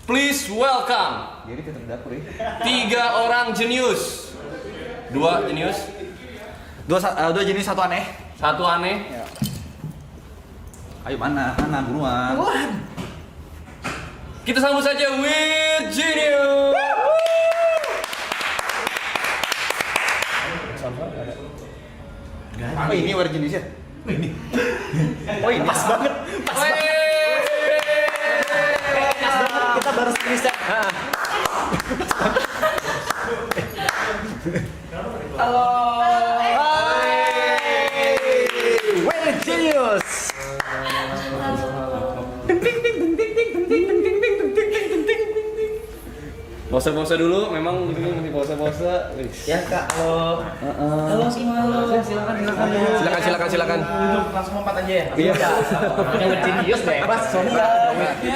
Please welcome Jadi kita ke dapur ya. 3 orang jenius. 2 jenius, Dua jenis, satu aneh. 1 aneh. Ya. Ayo mana buruan. Kita sambut saja with Genius. Oh ini war jenisnya. Oh ini pas banget. Kita baru bisa. Halo. Well genius. Pose-pose dulu, memang ini masih pose-pose. Ya kak, halo. Halo semua, halo. Silakan. Duduk langsung lompat aja ya. Iya. Yang berjenius bebas.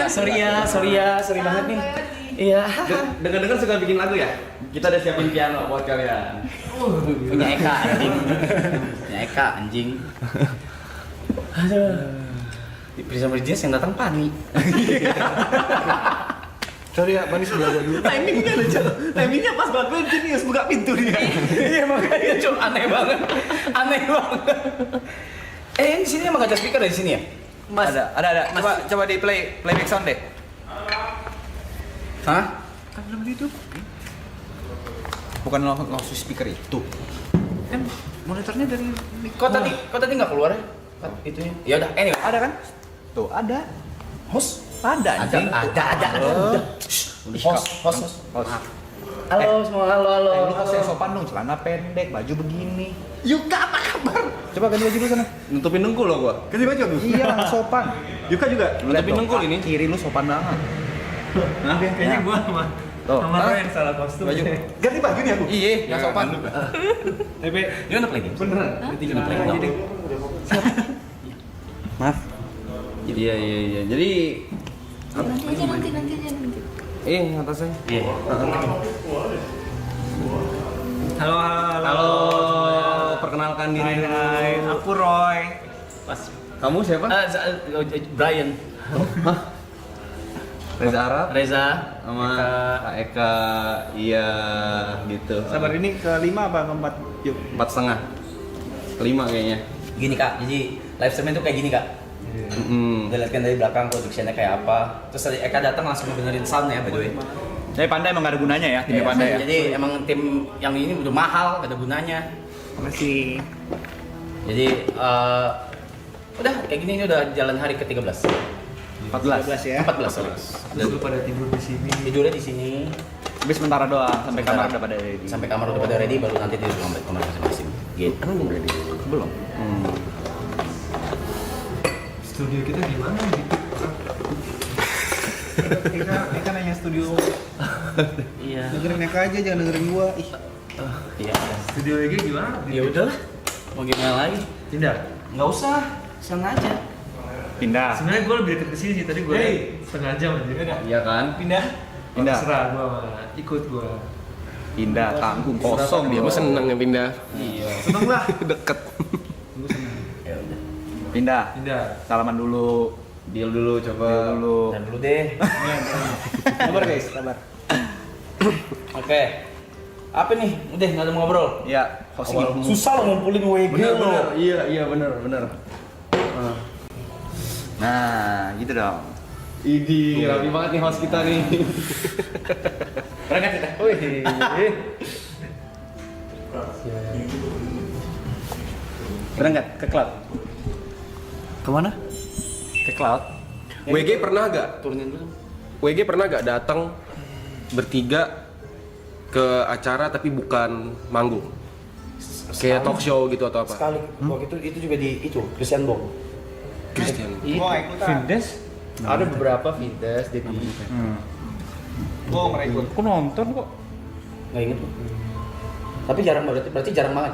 Sorry banget nih. Iya. Dengar-dengar suka bikin lagu ya? Kita udah siapin piano buat kalian. Punya Eka anjing. Aduh. Prisa berjenius yang datang panik. Sorry ya, manis sebelah gua dulu. Timingnya lucu. Timingnya pas banget jenius buka pintu dia. Iya makanya cuma aneh banget. Di sini emang ada speaker di sini ya? Mas. Ada. Coba di playback sound deh. Hah? Kan belum hidup. Bukan langsung speaker itu. Kan monitornya dari Kok tadi nggak keluar ya? Itunya. Ya udah, anyway. ada kan? Tuh, ada. Host. Ada anjing. Ada. Host. Halo semua, halo. Lu harus yang sopan dong, celana pendek, baju begini. Yuka apa kabar? Coba ganti baju dulu sana. Nutupin dengkul loh gua. Ganti baju dulu. Iya, sopan. Yuka juga. Nutupin dengkul ini. Kiri lu sopan banget. Nah, kayaknya gua sama Tuh. lo yang salah kostum. Baju. Ganti baju nih aku. Iya, yang sopan. Tapi Ini udah play game? beneran. Udah play game? Maaf. Iya. Jadi Nanti aja. atasnya. Iya. Halo. Perkenalkan diri dulu. Hai, aku Roy. Pas. Kamu siapa? Brian. Reza Arab Reza. sama Kak Eka. Iya, gitu. Sabar, ini kelima apa keempat? Yuk. 4,5. Kelima kayaknya. Gini kak, jadi live streaming tuh kayak gini kak. Udah lihat kan dari belakang productionnya kayak apa. Terus tadi Eka datang langsung ngebenerin soundnya by the way. Saya pandai emang gak ada gunanya ya, timnya Iya, pandai ya. Jadi emang tim yang ini udah mahal, gak ada gunanya. Masih. Jadi udah kayak gini ini udah jalan hari ke-13. 14 ya. 14 sorry. Lu pada tidur di sini. Tidurnya di sini Habis sementara doang sampai Sementara. kamar udah pada ready. sampai kamar udah pada ready baru nanti tidur di kamar masing-masing. Gitu. belum ready. Belum. Studio kita gimana gitu? Eka nanya studio. Iya. Dengerin Eka aja, jangan dengerin gua. Ih. Iya. Studio EG gimana? Ya udahlah. Mau gimana lagi? Pindah. Nggak usah. Sana aja. Pindah. Sebenarnya gua lebih deket ke sini sih, tadi gua setengah jam aja. Iya kan? Pindah. Pindah. Serah gua mah. Ikut gua. Pindah tanggung kosong Dia mah seneng yang pindah. Iya. Seneng lah. Deket. Gua seneng. Ya udah. Pindah. Pindah. Salaman dulu. Deal dulu coba. Deal dulu. Dan dulu deh. Sabar guys, sabar. Oke. Apa nih? Udah nggak ada mau ngobrol. Ya, hosting. Susah lo ngumpulin WG Bener. lo. Iya bener. Nah, gitu dong. Idi, rapi banget nih host kita nih. Berangkat kita. Wih. Berangkat ke cloud. Kemana? Ke cloud. WG pernah gak? Turunin dulu. WG pernah gak datang bertiga ke acara tapi bukan manggung? Kayak talk show gitu atau apa? Sekali. Waktu itu juga di itu Christian Bong. Christian. Gua ikutan. Vindes? Ada beberapa Vindes, jadi Gua nggak ikut. Aku nonton kok. nggak inget. Tapi jarang banget. Berarti jarang banget.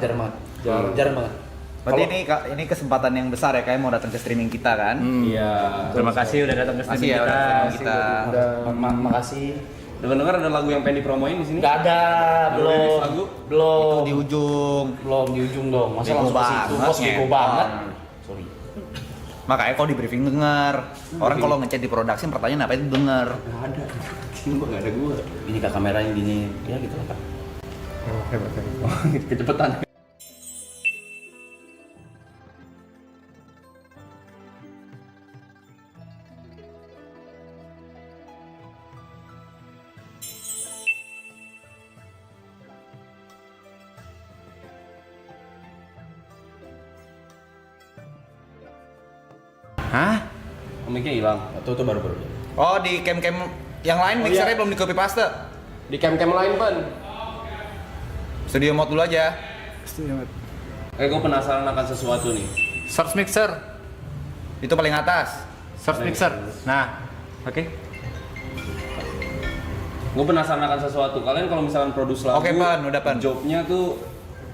Jarang banget. Berarti ini kesempatan yang besar ya, kayak mau datang ke streaming kita kan? Iya. Terima kasih udah datang ke streaming Makasih ya kita. udah datang ke kita. Udah makasih. Dengar-dengar ada lagu yang pengen dipromoin di sini? Nggak ada, Belum rilis belum. lagu? Belum. Itu di ujung. Belum di ujung dong. Masa Bego langsung ke situ? banget, Bos bego ngentot. banget. Sorry. Makanya kalau di briefing denger. Orang kalau ngechat di production pertanyaan apa itu denger. Nggak ada. Nggak ada gua. Ini kak kameranya gini, ya gitu lah kak. Hebat. Kecepatan. Hah? Mic-nya hilang. Tuh baru. Oh di cam-cam yang lain mixernya belum di copy paste. Di cam-cam lain, Pan. Studio mode dulu aja. Gue penasaran akan sesuatu nih. Source mixer. Itu paling atas. Source mixer. Nah, oke. Gue penasaran akan sesuatu. Kalian kalau misalkan produce lagu, Oke, Pan, udah, Pan. Jobnya tuh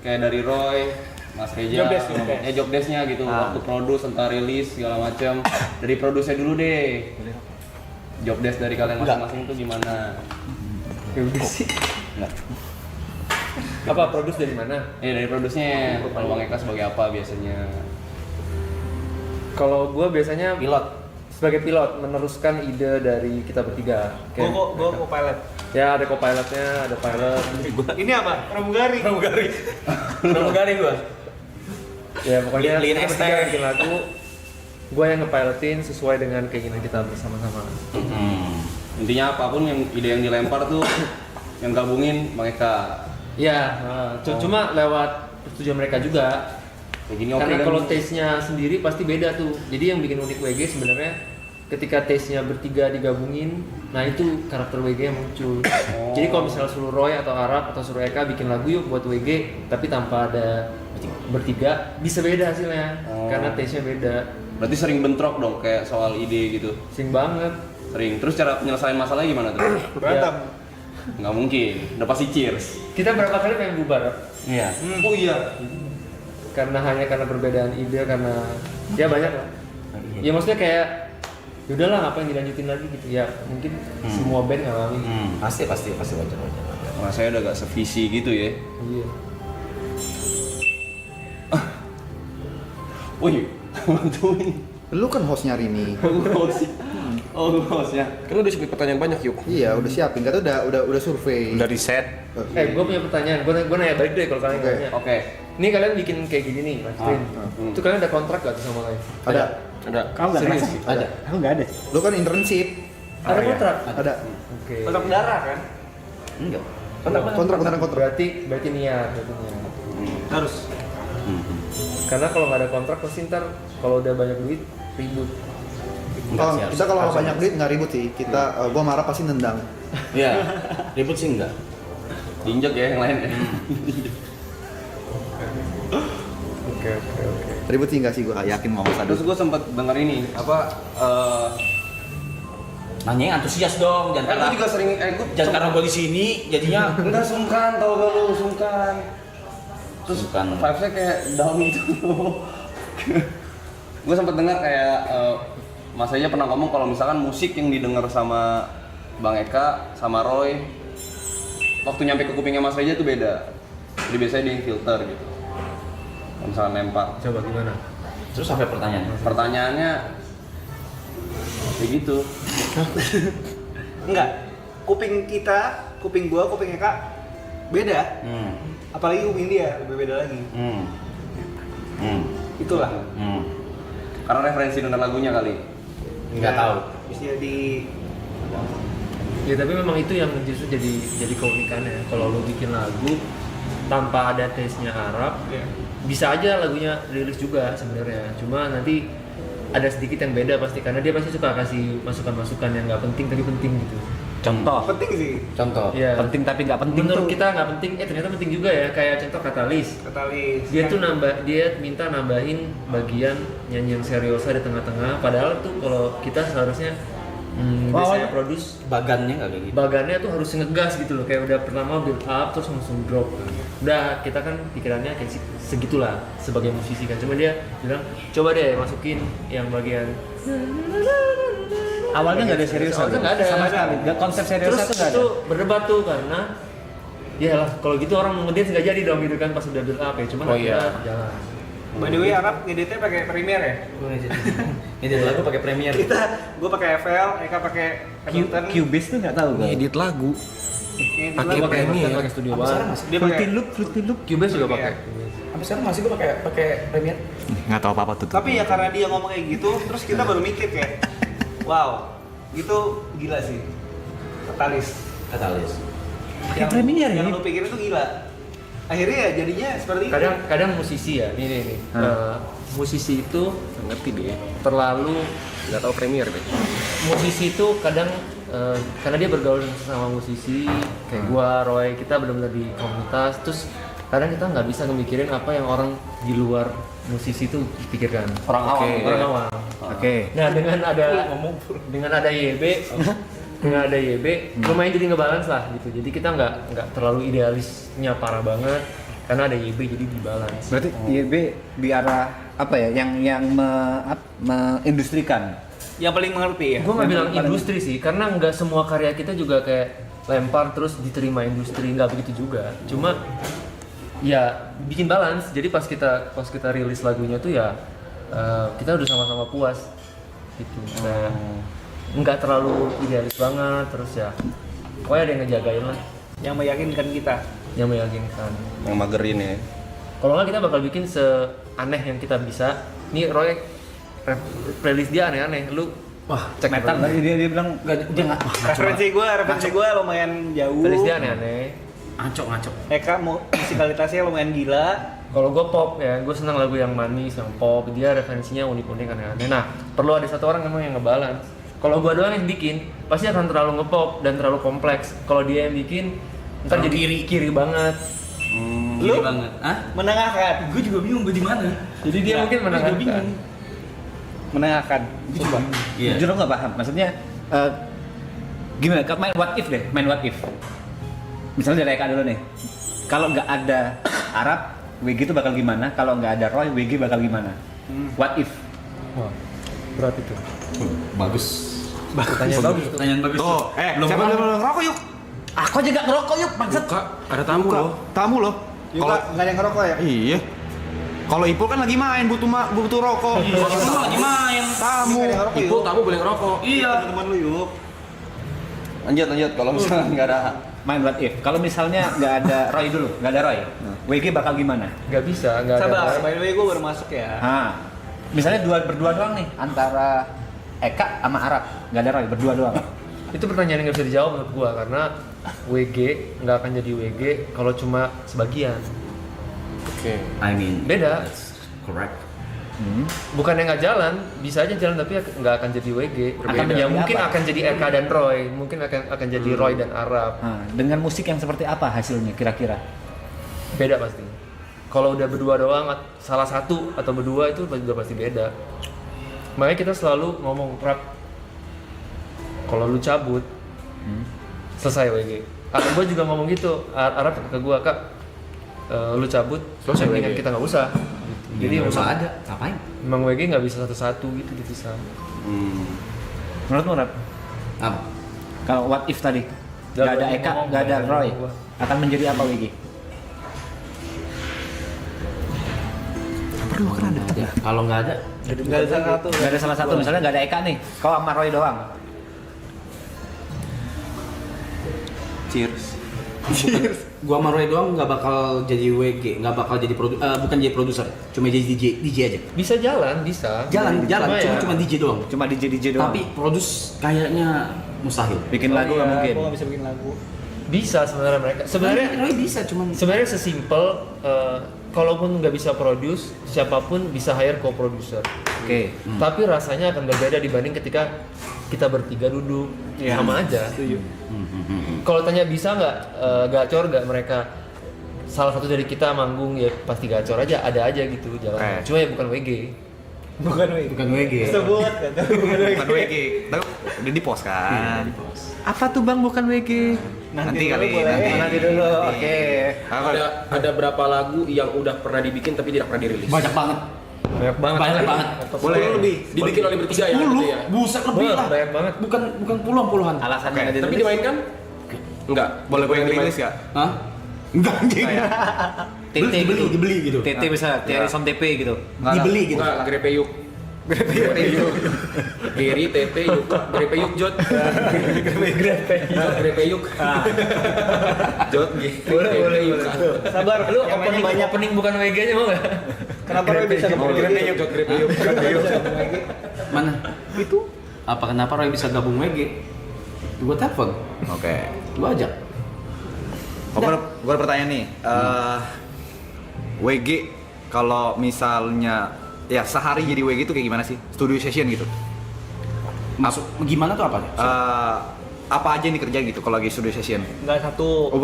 kayak dari Roy, Mas Reja, Job desk, job desk-nya gitu. Waktu produce, entah rilis segala macam. Dari produce dulu deh. Job desk dari kalian masing-masing tuh gimana? Ya udah sih. Enggak. Apa produce dari mana? Dari produce-nya. Kalau Bang Eka sebagai apa biasanya? Kalau gue biasanya Pilot. sebagai pilot meneruskan ide dari kita bertiga. Gue co-pilot. Ya ada co-pilotnya, ada pilot. Ini apa? Pramugari. Pramugari gua. Ya pokoknya Lean kita ST. bertiga yang bikin lagu. Gue yang ngepilotin sesuai dengan keinginan kita bersama-sama. Intinya apapun yang ide yang dilempar tuh yang gabungin Bang Eka. Ya, cuma lewat persetujuan mereka juga. Kayak gini oke Karena kan? kalau taste-nya sendiri pasti beda tuh. Jadi yang bikin unik WG sebenarnya ketika taste-nya bertiga digabungin, nah itu karakter WG yang muncul. Jadi kalau misalnya suruh Roy atau Arab atau suruh Eka bikin lagu yuk buat WG, tapi tanpa ada bertiga, bisa beda hasilnya. Karena taste-nya beda. Berarti sering bentrok dong kayak soal ide gitu. Sing banget. Sering. Terus cara penyelesaian masalahnya gimana tuh? Berantem. Nggak mungkin. Udah pasti cheers. Kita berapa kali pengen bubar, Rob? Iya. Oh iya. Karena perbedaan ide, karena ya banyak lah. Ya maksudnya kayak yaudahlah ngapain dilanjutin lagi gitu ya, mungkin semua band ngalamin. Pasti wajar. Nah, saya udah gak sevisi gitu ya. Iya. Wih, bantuin. Lu kan hostnya hari ini. Oh, hostnya. Kan udah siapin pertanyaan banyak yuk. Iya, udah siapin. Kata udah survei. Udah riset. Gue punya pertanyaan, gue nanya balik deh kalau kalian Oke. nanya. Oke. Ini kalian bikin kayak gini nih, Mas Trin. Itu kalian ada kontrak gak tuh sama lain? Ada. Ada. Kamu nggak Serius? ngerasa? Ada. Aku nggak ada. Lu kan internship. Ada kontrak? Ada. Oke. Kontrak darah kan? Enggak. Kontrak. Berarti niat. Harus. Karena kalau nggak ada kontrak pasti ntar kalau udah banyak duit ribut. Oh, kita kalau banyak duit nggak ribut sih. Kita gua marah pasti nendang. Iya. Ribut sih enggak. Diinjak ya yang lain ya. Oke. Ribut sih enggak sih, gue yakin mau Terus gue sempat denger ini apa? Nanya yang antusias dong, jangan Kan karena gue juga sering, jangan karena gua di sini jadinya enggak sungkan, tau gak lu sungkan. Terus Sungkan. vibes-nya kayak down gitu. Gue sempat dengar kayak Mas Eja pernah ngomong kalau misalkan musik yang didengar sama Bang Eka sama Roy waktu nyampe ke kupingnya Mas Reja tuh beda. Jadi biasanya dia yang filter gitu. Kalau misalkan lempar. Coba gimana? terus sampai pertanyaan. Pertanyaannya kayak gitu. Enggak. Kuping kita, kuping gua, kuping Eka beda. Apalagi kuping dia lebih beda lagi. Itulah. Karena referensi denger lagunya kali. Nggak tahu. Bisa di Ya tapi memang itu yang justru jadi keunikannya. Kalau lo bikin lagu tanpa ada taste-nya Arab, bisa aja lagunya rilis juga sebenarnya. Cuma nanti ada sedikit yang beda pasti karena dia pasti suka kasih masukan-masukan yang nggak penting tapi penting gitu. Contoh. penting sih. Contoh. Ya. Penting tapi nggak penting Menurut tuh. kita nggak penting, ternyata penting juga ya. Kayak contoh Katalis. Katalis. Dia tuh dia minta nambahin bagian nyanyian seriosa di tengah-tengah. Padahal tuh kalau kita seharusnya biasanya produce Bagannya nggak kayak gitu. bagannya tuh harus ngegas gitu loh, kayak udah pertama build up terus langsung drop. Udah kita kan pikirannya kayak segitulah sebagai musisi kan, cuma dia bilang coba deh masukin yang bagian Awalnya nggak ada serius. awalnya nggak ada Sama sekali. Nggak konsep serius terus tuh nggak ada. itu berdebat tuh karena ya lah kalau gitu orang ngedance nggak jadi dong gitu kan pas udah build up ya, cuma Oh iya. jalan. By the way, Arab ngeditnya pakai Premiere ya? Ini lagu pakai Premiere. Gue pakai FL, Eka pakai Ableton. Cubase tuh nggak tahu kan? Edit lagu. Ini Pakai dulu Premiere. pakai Studio Sampai sekarang One. masih. Dia pakai Fruity Loop. Cubase juga Iya. pakai. Sampai sekarang masih gue pakai Premiere. Nggak tahu apa-apa tuh. Tapi ya karena dia ngomong kayak gitu, terus kita baru mikir kayak, wow, gitu gila sih. Katalis. Yang, Premiere ya? yang lu pikirin tuh gila. Akhirnya ya jadinya seperti itu. Kadang musisi ya, ini. Musisi itu Ngerti deh. terlalu Nggak tahu Premiere deh. musisi itu kadang karena dia bergaul sama musisi kayak gua, Roy, kita benar-benar di komunitas, terus kadang kita nggak bisa ngemikirin apa yang orang di luar musisi itu pikirkan. Orang awam. Orang awam. Oke. Nah dengan ada YB, lumayan jadi ngebalance lah gitu. Jadi kita nggak terlalu idealisnya parah banget karena ada YB jadi dibalance. Berarti YB di arah apa ya? Yang mengindustrikan. yang paling mengerti ya. Gue nggak bilang Paling- industri sih, karena nggak semua karya kita juga kayak lempar terus diterima industri, nggak begitu juga. Cuma ya bikin balance. Jadi pas kita rilis lagunya tuh ya kita udah sama-sama puas gitu. Kayak nggak terlalu idealis banget, terus ya pokoknya ada yang ngejagain lah, Yang meyakinkan kita. yang meyakinkan. Yang magerin ya. Kalau nggak kita bakal bikin seaneh yang kita bisa. Nih Roy, playlist dia aneh-aneh, lu Wah, cek Metal tadi dia bilang dia nggak. Referensi gue lumayan jauh. playlist dia aneh-aneh. Ngaco. Eka musikalitasnya lumayan gila. Kalau gue pop ya, gue senang lagu yang manis, yang pop. Dia referensinya unik-unik aneh-aneh. Nah, perlu ada satu orang memang yang ngebalance. Kalau gue doang yang bikin, pasti akan terlalu ngepop dan terlalu kompleks. Kalau dia yang bikin, ntar Terlalu jadi kiri banget. Lu banget. Hah? menengahkan. Gue juga bingung gue di mana. Jadi dia mungkin menangkan. Menengahkan. Sumpah. Iya. jujur aku nggak paham. Maksudnya gimana? Main what if deh. Main what if. Misalnya dari Eka dulu nih. Kalau nggak ada Arab, WG itu bakal gimana? Kalau nggak ada Roy, WG bakal gimana? What if? Wah, berat itu. Bagus. Pertanyaan bagus. Pertanyaan bagus. Tuh, siapa belum ngerokok yuk? Aku aja nggak ngerokok yuk, maksud. Buka, ada tamu loh. Tamu loh. Yuk, Kalau Kak, nggak ada yang ngerokok ya? iya. Kalau Ipul kan lagi main butuh rokok. Itu lagi main. Tamu. Nggak ada yang ngerokok, Ipul yuk. tamu boleh ngerokok. Iya. Teman lu yuk. Lanjut kalau misalnya nggak ada. Main what if. Kalau misalnya nggak ada Roy dulu, nggak ada Roy, WG bakal gimana? Nggak bisa, nggak ada. Sabar, by the way gue baru masuk ya. Misalnya berdua doang nih antara Eka sama Arab, nggak ada Roy, berdua doang. Itu pertanyaan yang nggak bisa dijawab menurut gua karena WG nggak akan jadi WG kalau cuma sebagian. Oke. I mean, Beda. that's correct. Bukan yang nggak jalan, bisa aja jalan tapi nggak akan jadi WG. Akan Ya menjadi mungkin apa? akan jadi Eka dan Roy, mungkin akan jadi Roy dan Arab. Dengan musik yang seperti apa hasilnya kira-kira? Beda pasti. Kalau udah berdua doang, salah satu atau berdua itu udah pasti beda. Makanya kita selalu ngomong rap. Kalau lu cabut, selesai WG. Arab gue juga ngomong gitu. Arab ke gue, Kak, lu cabut, Selesai mendingan WG. kita nggak usah. Jadi nggak usah emang- ada. Ngapain? Emang WG nggak bisa satu-satu gitu dipisah. Menurutmu Rap? Apa? Kalau what if tadi? Nggak Nggak ada boleh Eka, ngomong, nggak ada nggak Roy, boleh ngomong. akan menjadi apa WG? Kalau nggak ada, Nggak ada salah satu. Nggak ada salah satu, misalnya nggak ada Eka nih, kau sama Roy doang. Cheers. gua sama Roy doang nggak bakal jadi WG, nggak bakal jadi bukan jadi produser, cuma jadi DJ aja. Bisa jalan, bisa. Jalan, ya, cuma DJ doang. Cuma DJ doang. Tapi produce kayaknya mustahil. bikin lagu nggak mungkin. Gue nggak bisa bikin lagu. bisa sebenarnya mereka. Sebenarnya Roy bisa, cuman sebenarnya sesimpel kalaupun nggak bisa produce, siapapun bisa hire co-producer. Oke. Tapi rasanya akan berbeda dibanding ketika kita bertiga duduk, sama aja. Kalau tanya bisa nggak gacor nggak mereka, salah satu dari kita manggung ya pasti gacor aja, ada aja gitu jalan. Oke. Cuma ya bukan WG. Bukan WG. bukan WG. Sebut kan. Bukan WG. Tapi udah di pos kan. Apa tuh Bang bukan WG? Nanti kali. dulu boleh. Nanti dulu. Oke. Ada berapa lagu yang udah pernah dibikin tapi tidak pernah dirilis? Banyak banget. Banyak banget. Banyak banget. Boleh lebih. Dibikin oleh bertiga ya gitu ya. Buset lebih Wah, lah. banyak banget. Bukan puluhan. Alasannya Oke, nggak tapi dirilis. dimainkan? Enggak. Boleh gue yang rilis ya? Hah? Enggak anjing. dibeli gitu. TT bisa, Tiari Som TP gitu. Dibeli gitu. Enggak, Grepeyuk. Grepeyuk. Giri, TT, Yuk. Grepeyuk, Jot. Grepeyuk. Jot, Boleh. Sabar, Lu yang mainnya opening bukan WG-nya mau nggak? Kenapa Roy bisa gabung Grepeyuk, Jot, Grepeyuk. Mana? Itu Kenapa Roy bisa gabung WG? Gue telepon, Oke. gue ajak. Gue ada pertanyaan nih. WG kalau misalnya ya sehari jadi WG itu kayak gimana sih? Studio session gitu. Masuk gimana tuh apa? Apa aja yang dikerjain gitu kalau lagi studio session? nggak satu. Oh,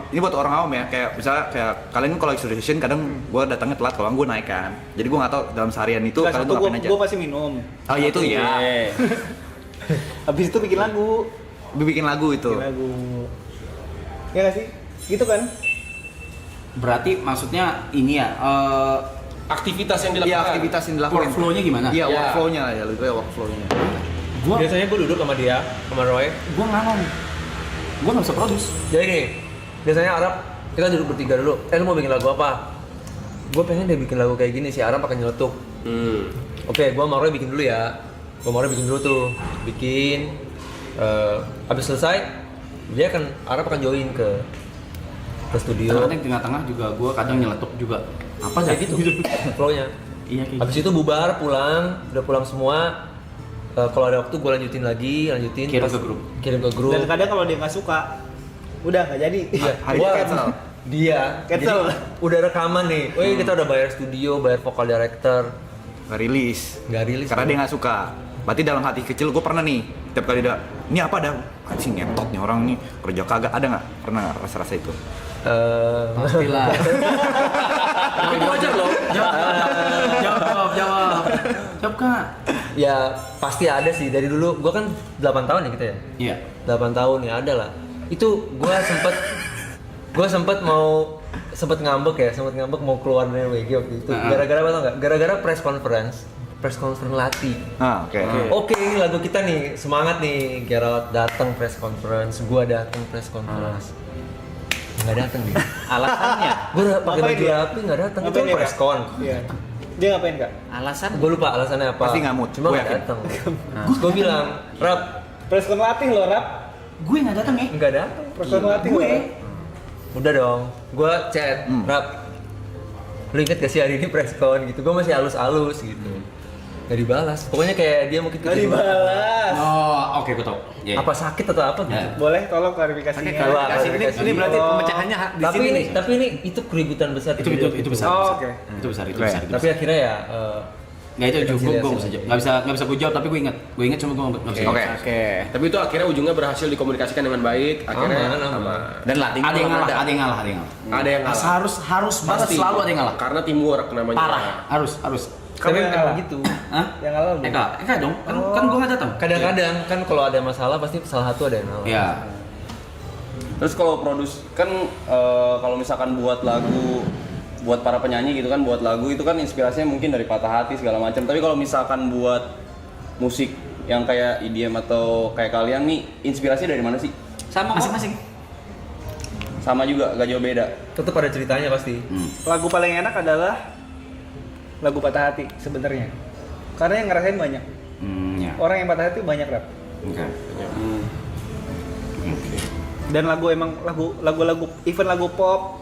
ini buat orang awam ya, kayak misalnya kayak kalian kalau lagi studio session kadang gue datangnya telat, kalau gue naik kan. Jadi gue nggak tahu dalam seharian itu Nggak kalian satu, tuh ngapain aja. gue pasti minum. Oh iya itu ya. Habis itu bikin lagu. Bikin lagu itu. Bikin lagu. Ya nggak sih? Gitu kan? Berarti maksudnya ini ya, Aktivitas yang Iya, dilakukan. aktivitas yang dilakukan. workflow-nya gimana? Iya, Ya. workflow-nya ya, lebih kayak workflow-nya. Biasanya gue duduk sama dia, sama Roy. Gue ngalong. Gue nggak bisa produce. Jadi gini, biasanya Arab kita duduk bertiga dulu. Lu mau bikin lagu apa? Gue pengen deh bikin lagu kayak gini, si Arab akan nyeletuk. Oke, gue sama Roy bikin dulu ya. Gue sama Roy bikin dulu tuh, bikin. Habis selesai, dia akan Arab akan join ke studio. Kadang di tengah-tengah juga gue kadang nyeletuk juga. Apa Kayak gitu, flow-nya. Iya kayak Habis itu bubar, pulang, udah pulang semua. Kalau ada waktu gue lanjutin. Kirim Pas- ke grup. Kirim ke grup. Dan kadang kalau dia nggak suka, udah nggak jadi. Iya, Hari gua- ini cancel. Dia Cancel. jadi udah rekaman nih. Kita udah bayar studio, bayar vokal director, Nggak rilis. nggak rilis. Karena dia nggak suka. Berarti dalam hati kecil gue pernah nih, tiap kali ada, ini apa dah? Anjing ngentot nih orang nih, kerja kagak, ada nggak? Pernah nggak rasa-rasa itu? Pastilah. Tapi itu wajar loh. Jawab Kak. Ya pasti ada sih dari dulu. Gua kan 8 tahun ya kita ya. Iya. 8 tahun ya ada lah. Itu gua sempet ngambek mau keluar dari WG waktu itu. Gara-gara apa tau nggak? Gara-gara press conference Lati. Oke. Oke, ini lagu kita nih, semangat nih. Gerald datang press conference, gua datang press conference. Nggak datang dia. Alasannya? Gua udah pakai Ngapain baju dia? rapi nggak datang. Itu Ngapain dia, press Kak? con. Iya. Dia ngapain Kak? Alasan? Gue lupa alasannya apa. Pasti nggak mood, Cuma gua nggak yakin. datang. Terus gue bilang, Rap, Preskon latih loh, Rap. Gue nggak datang ya. nggak datang. Preskon latih loh. Rap. Udah dong, gue chat, Rap, lu inget gak sih hari ini preskon gitu? Gue masih halus-halus gitu. Gak dibalas. Pokoknya kayak dia mungkin Nggak dibalas. Oh, oke gue tau. Iya. Apa sakit atau apa gitu? Ya. Boleh tolong klarifikasinya. Klarifikasi. Ini berarti pemecahannya di Tapi sini ini, nih. tapi ini itu keributan besar. Itu besar. Oh, oke. Itu besar. Tapi akhirnya ya, Nggak itu juga gue rekonsiliasi. nggak bisa gue jawab tapi gue ingat cuma gue nggak bisa. Oke. Oke. Tapi itu akhirnya ujungnya berhasil dikomunikasikan dengan baik. Akhirnya Aman. Dan latih Ada yang ngalah, ada yang ngalah. Ada yang ngalah. Harus banget Pasti. selalu ada yang ngalah. Karena teamwork namanya. Parah, harus. Kamu tapi yang memang ngalah? gitu. Hah? Yang ngalah lu. Eka dong. Kan gue nggak datang. Kadang-kadang kan kalau ada masalah pasti salah satu ada yang ngalah. Ya. Terus kalau produce kan kalau misalkan buat lagu buat para penyanyi gitu kan, buat lagu itu kan inspirasinya mungkin dari patah hati segala macam. Tapi kalau misalkan buat musik yang kayak EDM atau kayak kalian nih, inspirasi dari mana sih? Sama masing-masing. Sama juga, gak jauh beda. Tetap ada ceritanya pasti. Lagu paling enak adalah lagu patah hati sebenarnya. Karena yang ngerasain banyak. Ya. Orang yang patah hati banyak, Rap. Oke. Dan lagu-lagu even lagu pop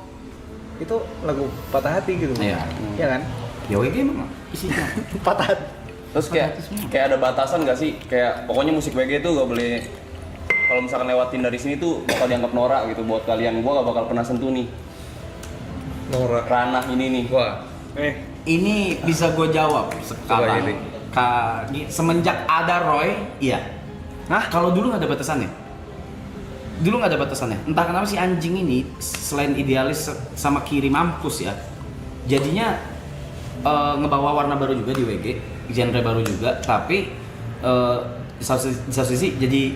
itu lagu patah hati gitu. Iya. Iya kan? Ya WG emang isinya. Patah hati. Terus kayak ada batasan gak sih? Kayak pokoknya musik WG itu gak boleh, kalau misalkan lewatin dari sini tuh bakal dianggap norak gitu buat kalian. Gua gak bakal pernah sentuh nih Norak. ranah ini nih. Wah. Ini bisa gue jawab sekarang. Coba, Semenjak ada Roy, iya. Nah, kalau dulu nggak ada batasannya. Dulu nggak ada batasannya. Entah kenapa si anjing ini selain idealis sama kiri mampus ya. Jadinya ngebawa warna baru juga di WG, genre baru juga. Tapi di satu sisi jadi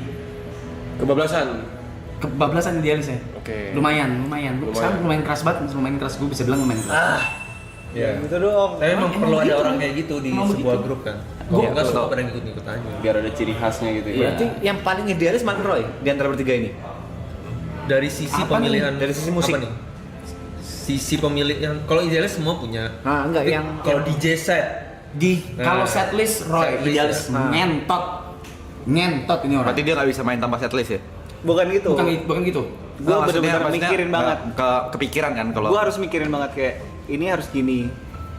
kebablasan idealisnya. Oke. Lumayan. Sekarang lumayan keras banget, lumayan keras. Gue bisa bilang lumayan keras. Iya. Gitu dong. Tapi memang perlu ada gitu. orang kayak gitu di Emang sebuah begitu. grup kan. Gua- Kalau nggak semua pada ngikut-ngikut aja. Biar ada ciri khasnya gitu ya. Berarti yang paling idealis mana Roy di antara bertiga ini? Dari sisi Apa pemilihan nih? Dari sisi musik. apa nih? sisi pemilik yang kalau idealis semua punya. Nah, enggak Tapi yang kalau DJ set Kalau setlist Roy Setlist, idealis ngentot ini orang. Berarti dia nggak bisa main tanpa setlist ya? Bukan gitu. Bukan gitu. Gue Maksudnya- bener-bener maksudnya mikirin banget. Kepikiran kan kalau Gue harus mikirin banget kayak ini harus gini.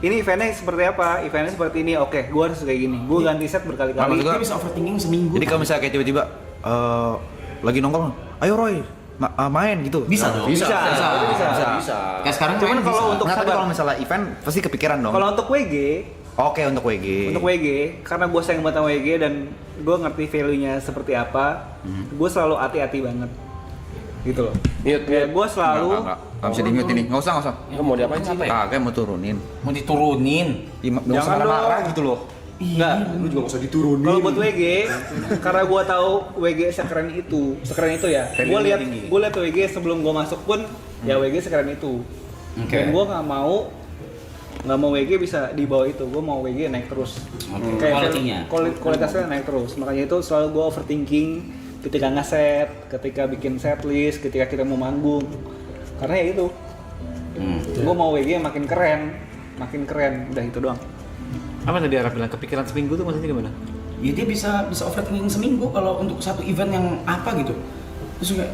Ini eventnya seperti apa? Eventnya seperti ini. Oke, gue harus kayak gini. Gue ganti set berkali-kali. Maksud gua- Dia bisa overthinking seminggu. Jadi kalau misalnya kayak tiba-tiba lagi nongkrong, ayo Roy, main gitu. Bisa dong. Bisa. Kayak sekarang Cuman main kalau bisa. untuk Nggak, tapi sabar. kalau misalnya event pasti kepikiran dong. Kalau untuk WG, Oke, untuk WG. karena gue sayang banget sama WG dan gue ngerti value-nya seperti apa, gue selalu hati-hati banget, gitu loh. Ya, gue selalu Nggak bisa di-mute ini. Nggak usah. Mau diapain sih? Kayak mau turunin. Mau diturunin. Nggak usah Jangan marah-marah dong. gitu loh. Enggak, Lu juga nggak usah diturunin. kalau buat WG, karena gue tahu WG sekeren itu ya. Gue lihat WG sebelum gue masuk pun, ya WG sekeren itu. Oke. Dan gue nggak mau WG bisa di bawah itu. Gue mau WG naik terus. Oke. Kayak Kualitinya. kualitasnya naik terus. Makanya itu selalu gue overthinking ketika nge-set, ketika bikin set list, ketika kita mau manggung. Karena ya itu, gue mau WG yang makin keren. Udah itu doang. apa tadi Arab bilang kepikiran seminggu tuh maksudnya gimana? Ya dia bisa overthinking seminggu kalau untuk satu event yang apa gitu. Terus kayak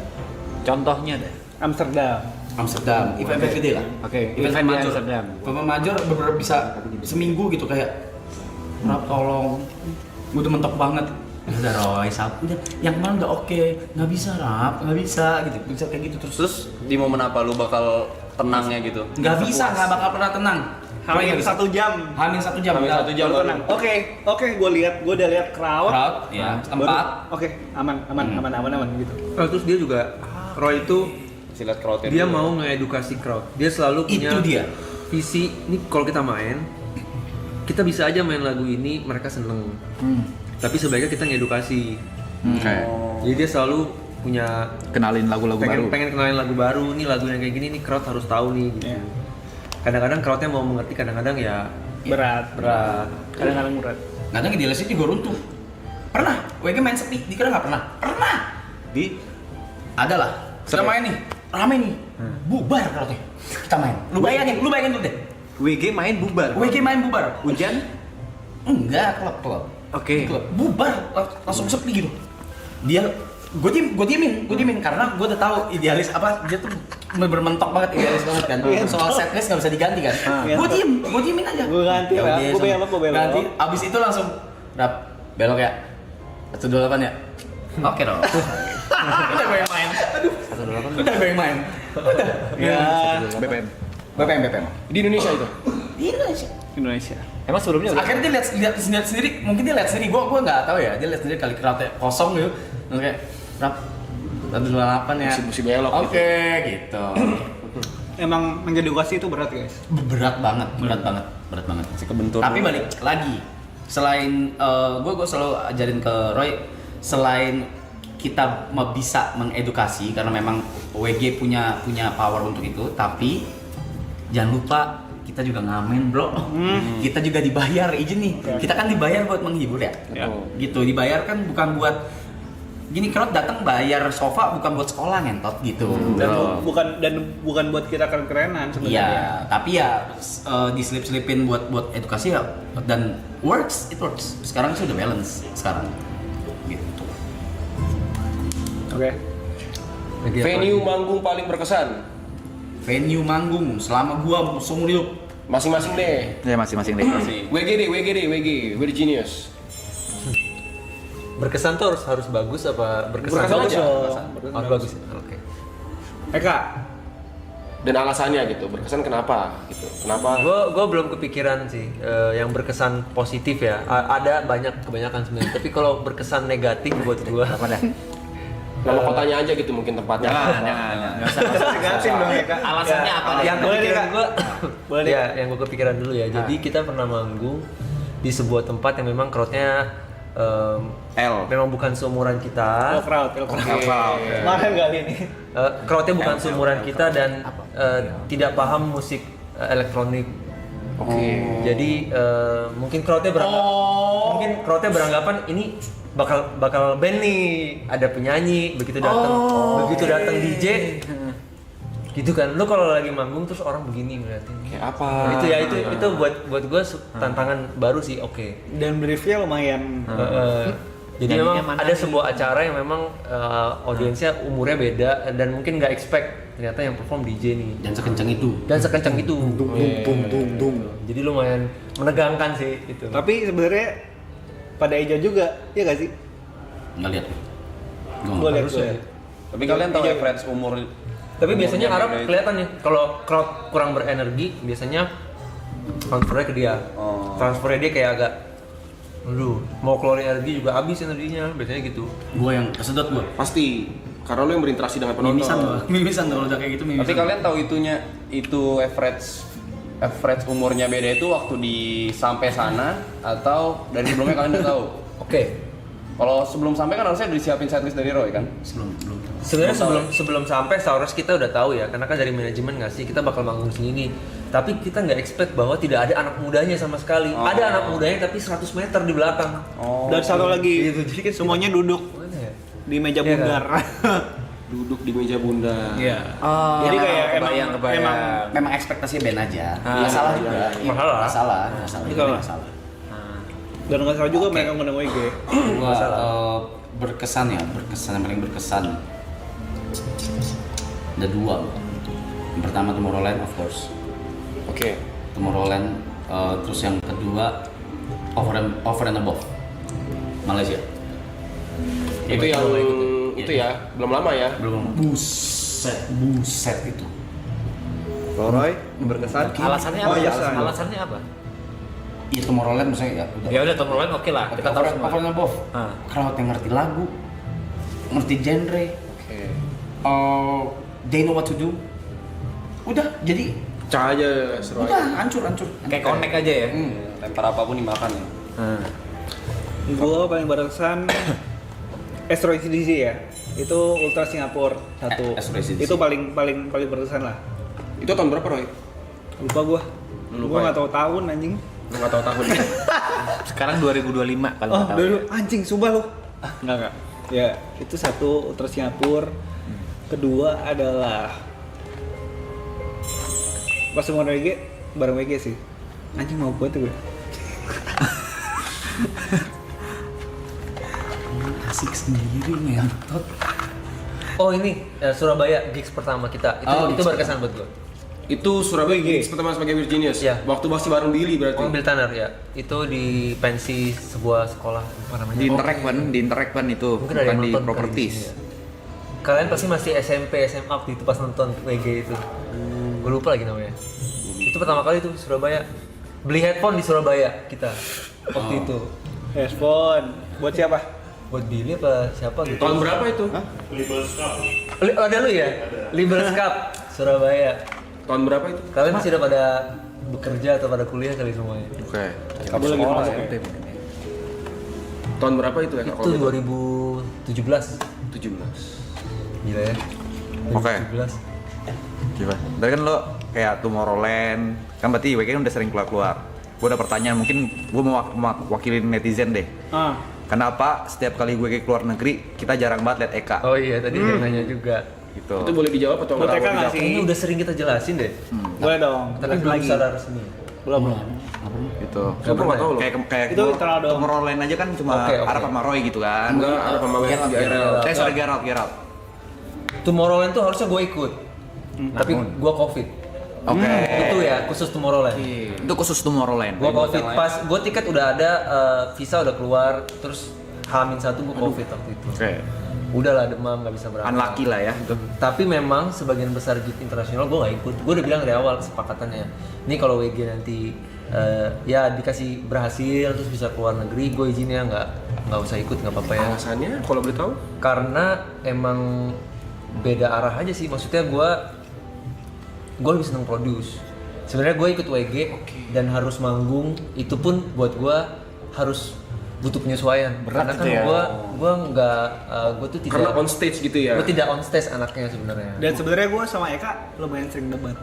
Contohnya deh. Amsterdam, event gede lah. Oke, event event di major. Amsterdam. Event major bener-bener bisa seminggu gitu kayak Rap tolong, gue udah mentok banget. Udah Roy, yang kemarin udah oke, nggak bisa Rap, nggak bisa gitu, bisa kayak gitu terus. Terus di momen apa lu bakal tenangnya gitu? Nggak bisa, nggak bakal pernah tenang. Hamin 1 jam. Hamin 1 jam. Hamin nggak- 1 jam. Baru tenang. Oke, gue udah lihat crowd. Crowd, ya, Baru- tempat. Oke, aman gitu. terus dia juga Roy itu Silat crowdnya dia dulu. mau mengedukasi crowd. Dia selalu punya Itu dia. visi. Ini kalau kita main, kita bisa aja main lagu ini mereka seneng. Tapi sebaiknya kita ngedukasi. Oke. Jadi dia selalu punya Kenalin lagu-lagu baru. pengen kenalin lagu baru. Nih lagu yang kayak gini nih crowd harus tahu nih gitu. Iya. Kadang-kadang crowdnya mau mengerti, kadang-kadang ya Berat. Kadang-kadang berat. Kadang idealisnya juga runtuh. Pernah, WG main sepi, dikira nggak pernah? Pernah. Ada lah. Kita main nih, rame nih, bubar crowdnya. Kita main. Lu bayangin dulu deh. WG main bubar. WG main bubar. Hujan? Enggak, klub. Oke. Klub. Bubar, langsung sepi gitu. Gue diemin karena gue udah tahu idealis apa dia tuh bermentok banget idealis banget kan. Soal setlist nggak bisa diganti kan. Gue diemin aja. Gue ganti Ya lah, udah, gue belok. Ganti. Abis itu langsung belok ya. 128 ya. Oke dong. Udah gue yang main. Udah gue yang main. Ya. BPM. Di Indonesia itu. Di Indonesia. Emang sebelumnya udah? Akhirnya dia lihat sendiri, mungkin dia lihat sendiri. Gue nggak tahu ya. Dia lihat sendiri kali crowdnya kosong gitu. Terus kayak rap 128 ya. Musim belok gitu. Oke, gitu. Emang mengedukasi itu berat guys. Berat banget. Si kebentur. Tapi balik lagi, selain gue selalu ajarin ke Roy, selain kita bisa mengedukasi karena memang WG punya power untuk itu, tapi jangan lupa kita juga ngamen bro. Kita juga dibayar izin nih. Kita kan dibayar buat menghibur ya. Gitu, dibayar kan bukan buat gini crowd datang bayar sofa bukan buat sekolah ngentot gitu. Dan bukan buat kita keren-kerenan sebenarnya. Iya, tapi ya diselip-selipin buat edukasi ya dan it works. Sekarang sih udah balance sekarang. Gitu. Oke. Venue manggung paling berkesan. Venue manggung selama gua seumur hidup. Masing-masing deh. Ya masing-masing deh. WG, We're Genius. Berkesan tuh harus bagus apa berkesan Bagus aja? dong. Harus bagus. Oke. Eka, Dan alasannya gitu, berkesan kenapa gitu. Kenapa? Gue belum kepikiran sih yang berkesan positif ya. Ada kebanyakan sebenarnya. Tapi kalau berkesan negatif buat gue apa dah? Nama kotanya aja gitu mungkin tempatnya. Jangan. gantiin dong Eka. Alasannya apa deh? Yang Boleh deh, kepikiran Kak. gue, Boleh deh. ya yang gue kepikiran dulu ya. Jadi kita pernah manggung di sebuah tempat yang memang crowdnya memang bukan seumuran kita. Crowd. Kemarin kali ini. Crowdnya bukan seumuran kita dan tidak paham musik elektronik. Oke. Jadi mungkin crowdnya beranggapan ini bakal band nih, ada penyanyi, begitu datang DJ gitu kan. Lu kalau lagi manggung terus orang begini ngeliatin. Kayak apa? Nah, itu buat gue tantangan baru sih. Oke. Dan briefnya lumayan. Jadi Nyanyinya memang mana ada nih? sebuah acara yang memang audiensnya umurnya beda dan mungkin nggak expect ternyata yang perform DJ nih Dan sekencang itu. dan sekencang itu. Jadi lumayan menegangkan sih itu. Tapi sebenarnya pada Eja juga, iya gak sih? Nggak lihat. Gue lihat gue. Tapi kalian tahu average umur Tapi biasanya umurnya Arab beda itu? kelihatan nih kalau crowd kurang berenergi biasanya transfernya ke dia. Oh. Transfernya dia kayak agak Aduh, mau keluarin energi juga habis energinya, biasanya gitu. Gue yang kesedot gue. Pasti, karena lu yang berinteraksi dengan penonton. Mimisan kalau udah kayak gitu mimisan. Tapi kalian tahu itu average umurnya beda itu waktu di sampai sana atau dari sebelumnya kalian udah tahu? Oke. Kalau sebelum sampai kan harusnya disiapin setlist dari Roy kan? Belum. Sebenarnya sebelum sampai seharusnya kita udah tahu ya, karena kan dari manajemen ngasih kita bakal manggung sini. Tapi kita nggak expect bahwa tidak ada anak mudanya sama sekali. Oh. Ada anak mudanya tapi 100 meter di belakang. Oh. Dan satu lagi, Gitu, jadi kan semuanya duduk Mana ya? di meja Iya kan? bundar. Duduk di meja bunda. Iya. Oh, Jadi kayak kebayang. memang ekspektasi band aja. Nggak salah juga. Iya, Masalah. nggak salah. Betul. Nggak salah. Dan nggak salah juga mereka ngundang WG. Gua berkesan yang paling berkesan. Ada dua. Yang pertama Tomorrowland of course. Oke. Tomorrowland, terus yang kedua Over and Above Malaysia. Itu yang itu ya, belum lama ya. Belum buset itu. Kalau Roy, berkesan. Alasannya apa? Alasannya apa? Iya Tomorrowland misalnya ya udah. Ya udah Tomorrowland oke lah, kita tahu semua. Over and Above. Ah. Crowd yang ngerti lagu, ngerti genre, Oke. they know what to do. Udah, jadi Cah aja seru udah aja. hancur. Kayak connect aja ya. Lempar apapun dimakan ya. Gue paling berkesan Astro ACDC ya. Itu Ultra Singapura satu. Astro ACDC. Itu paling berkesan lah. Itu tahun berapa Roy? Lupa gue. Lupa Gue ya? nggak tahu tahun anjing. Lu nggak tahu tahun. Sekarang 2025 kalau Oh, nggak tahu. dulu anjing sumpah lu. Enggak. Ya, itu satu Ultra Singapura. Kedua adalah pas mau WG, bareng WG sih. Anjing mau buat tuh gue. asik sendiri ngentot. Oh ini Surabaya gigs pertama kita. Itu berkesan buat gue. Itu Surabaya gigs pertama sebagai Weird Genius. Iya. Waktu masih bareng Billy berarti. Oh Bill Tanner ya. Itu di pensi sebuah sekolah apa namanya? Di Interact Ban itu, Mungkin ada bukan yang di nonton kali Properties. di sini ya. Kalian pasti masih SMP, SMA waktu itu pas nonton WG itu. Gue lupa lagi namanya. Itu pertama kali tuh Surabaya. Beli headphone di Surabaya kita waktu itu. Headphone buat siapa? Buat Billy apa siapa gitu. Tahun berapa itu? Ada lu ya? Liberals Cup Surabaya. Tahun berapa itu? Kalian masih udah pada bekerja atau pada kuliah kali semuanya? Oke. Kamu lagi masuk ya? Tahun berapa itu ya? Itu 2017. 17. Gila ya. Oke. 2017. Gimana? Tadi kan lo kayak Tomorrowland, kan berarti WK kan udah sering keluar-keluar. Gue ada pertanyaan, mungkin gue mau wakilin netizen deh. Kenapa setiap kali WK keluar negeri, kita jarang banget liat Eka? Oh iya, tadi dia nanya juga. Gitu. Itu boleh dijawab atau Buat enggak? Eka nggak sih? Kayaknya udah sering kita jelasin deh. Boleh dong. Tapi Jelasin belum lagi. secara resmi. Belum. Gitu. Gue nggak tahu loh. Kayak Itu internal doang. Tomorrowland aja kan cuma Oke, oke. Arab sama Roy gitu kan. Enggak, ada pemain GRL. Sorry Gerald. Tomorrowland tuh harusnya gue ikut. Tapi gue COVID. Oke. Itu ya, khusus Tomorrowland. Itu khusus Tomorrowland. Gue COVID pas gue tiket udah ada, visa udah keluar, terus H-1 gue COVID waktu itu. Oke. Udahlah demam nggak bisa berangkat. Unlucky lah ya. Tapi memang sebagian besar gig internasional gue nggak ikut. Gue udah bilang dari awal kesepakatannya. Ini kalau WG nanti ya dikasih berhasil terus bisa keluar negeri, gue izin ya nggak usah ikut, nggak apa-apa ya. Alasannya kalau boleh tahu? Karena emang beda arah aja sih. Maksudnya gue lebih seneng produce. Sebenarnya gue ikut WG dan harus manggung, itu pun buat gue harus butuh penyesuaian. Karena kan gue tuh tidak. Karena on stage gitu ya. Gue tidak on stage anaknya sebenarnya. Dan sebenarnya gue sama Eka lumayan sering debat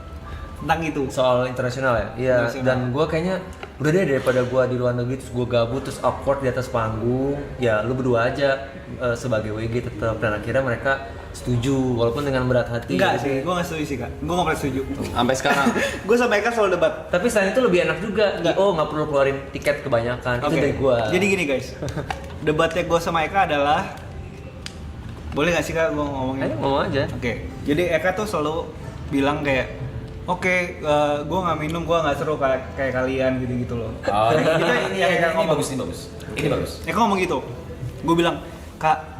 tentang itu. Soal internasional ya? Iya. Internasional. Dan gue kayaknya udah deh daripada gue di luar negeri terus gue gabut terus awkward di atas panggung. Ya lu berdua aja sebagai WG tetap. Dan akhirnya mereka setuju walaupun dengan berat hati. Enggak sih, gue nggak setuju sih kak. Gue nggak pernah setuju. Sampai sekarang. Gue sama Eka selalu debat. Tapi selain itu lebih enak juga. Oh nggak perlu keluarin tiket kebanyakan. Itu Oke. dari gua. Jadi gini guys, debatnya gue sama Eka adalah, boleh nggak sih kak gue ngomongin? Ayo ngomong aja. Oke. Jadi Eka tuh selalu bilang kayak, oke, gue nggak minum, gue nggak seru kayak kalian gitu loh. Oh, Ini Eka ngomong. bagus, ini bagus. Ini bagus. Eka ngomong gitu. Gue bilang, kak,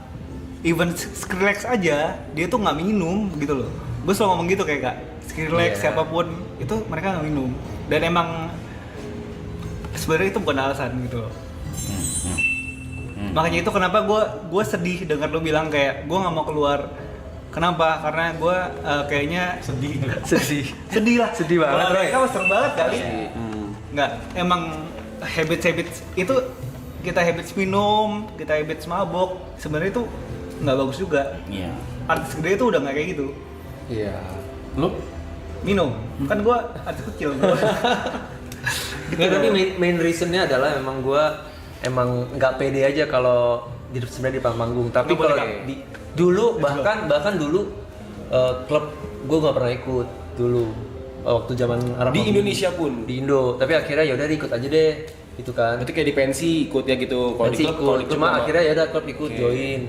even Skrillex aja dia tuh nggak minum gitu loh. Gue selalu ngomong gitu kayak kak, Skrillex siapapun itu mereka nggak minum. Dan emang sebenarnya itu bukan alasan gitu loh. Makanya itu kenapa gue sedih dengar lo bilang kayak gue nggak mau keluar. Kenapa? Karena gue kayaknya sedih lah. Sedih banget, Kalau Roy. mereka mah serem banget kali. Nggak, emang habits itu kita habits minum, kita habits mabok, sebenarnya itu nggak bagus juga. Iya. Artis gede itu udah nggak kayak gitu. Iya. Lu Minum, kan gue artis kecil. Nggak, tapi main reasonnya adalah emang gue emang nggak pede aja kalau sebenarnya di panggung. Tapi Nggak boleh, kalau Kak. dulu bahkan dulu klub gue nggak pernah ikut dulu waktu zaman Arab Di Mabuk. Indonesia pun. Di Indo. Tapi akhirnya ya udah ikut aja deh itu kan. Berarti kayak di pensi ikut ya gitu. Kalau di Pensi klub, kalau di ikut. klub Cuma apa? akhirnya ya udah klub ikut Oke. join.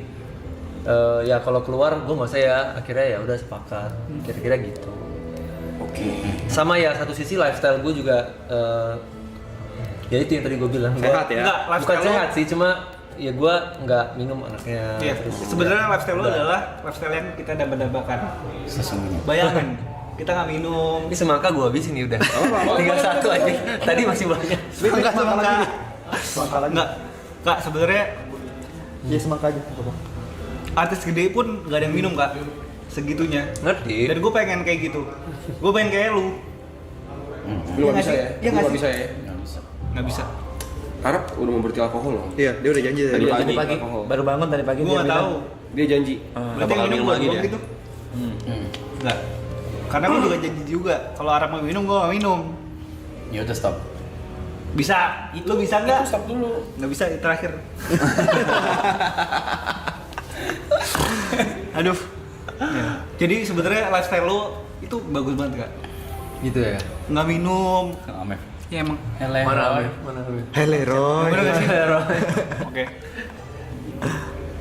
Ya kalau keluar gue nggak usah ya. Akhirnya ya udah sepakat. Kira-kira gitu. Oke. Sama ya satu sisi lifestyle gue juga ya itu yang tadi gue bilang. Sehat ya? Enggak, Bukan lifestyle lo- sehat sih, cuma ya gue nggak minum anaknya. Iya, Terus sebenarnya lifestyle lo udah. adalah lifestyle yang kita dambakan. sesungguhnya. Bayangin, kita nggak minum. Ini semangka gue habisin nih udah. Tinggal satu aja. Tadi masih banyak. Enggak, enggak. Kak, sebenarnya Ya semangka aja. artis gede pun nggak ada yang minum kak, segitunya. Ngerti? Dan gue pengen kayak gitu. Gue pengen kayak lu. Lu nggak bisa ya? Iya Lu nggak nggak sih? bisa ya? Nggak bisa. Harap udah mau berhenti alkohol loh. Iya, dia udah janji Tadi tadi. pagi. Pagi, alkohol. baru bangun tadi pagi Gue dia nggak bilang, tahu. Dia janji. Berarti bakal yang minum minum gue lagi doang dia. gitu. Enggak. Karena gue juga janji juga. Kalau Arab mau minum, gue nggak minum. Ya udah stop. Bisa. Lu bisa nggak? Itu stop dulu. Nggak bisa, itu terakhir. Aduh. Ya. Jadi sebenarnya lifestyle lo itu bagus banget kak. Gitu ya. Nggak minum. Amef. Ya emang. Mana Amir? Mana Amir? Hele Roy. Bener nggak sih? Oke.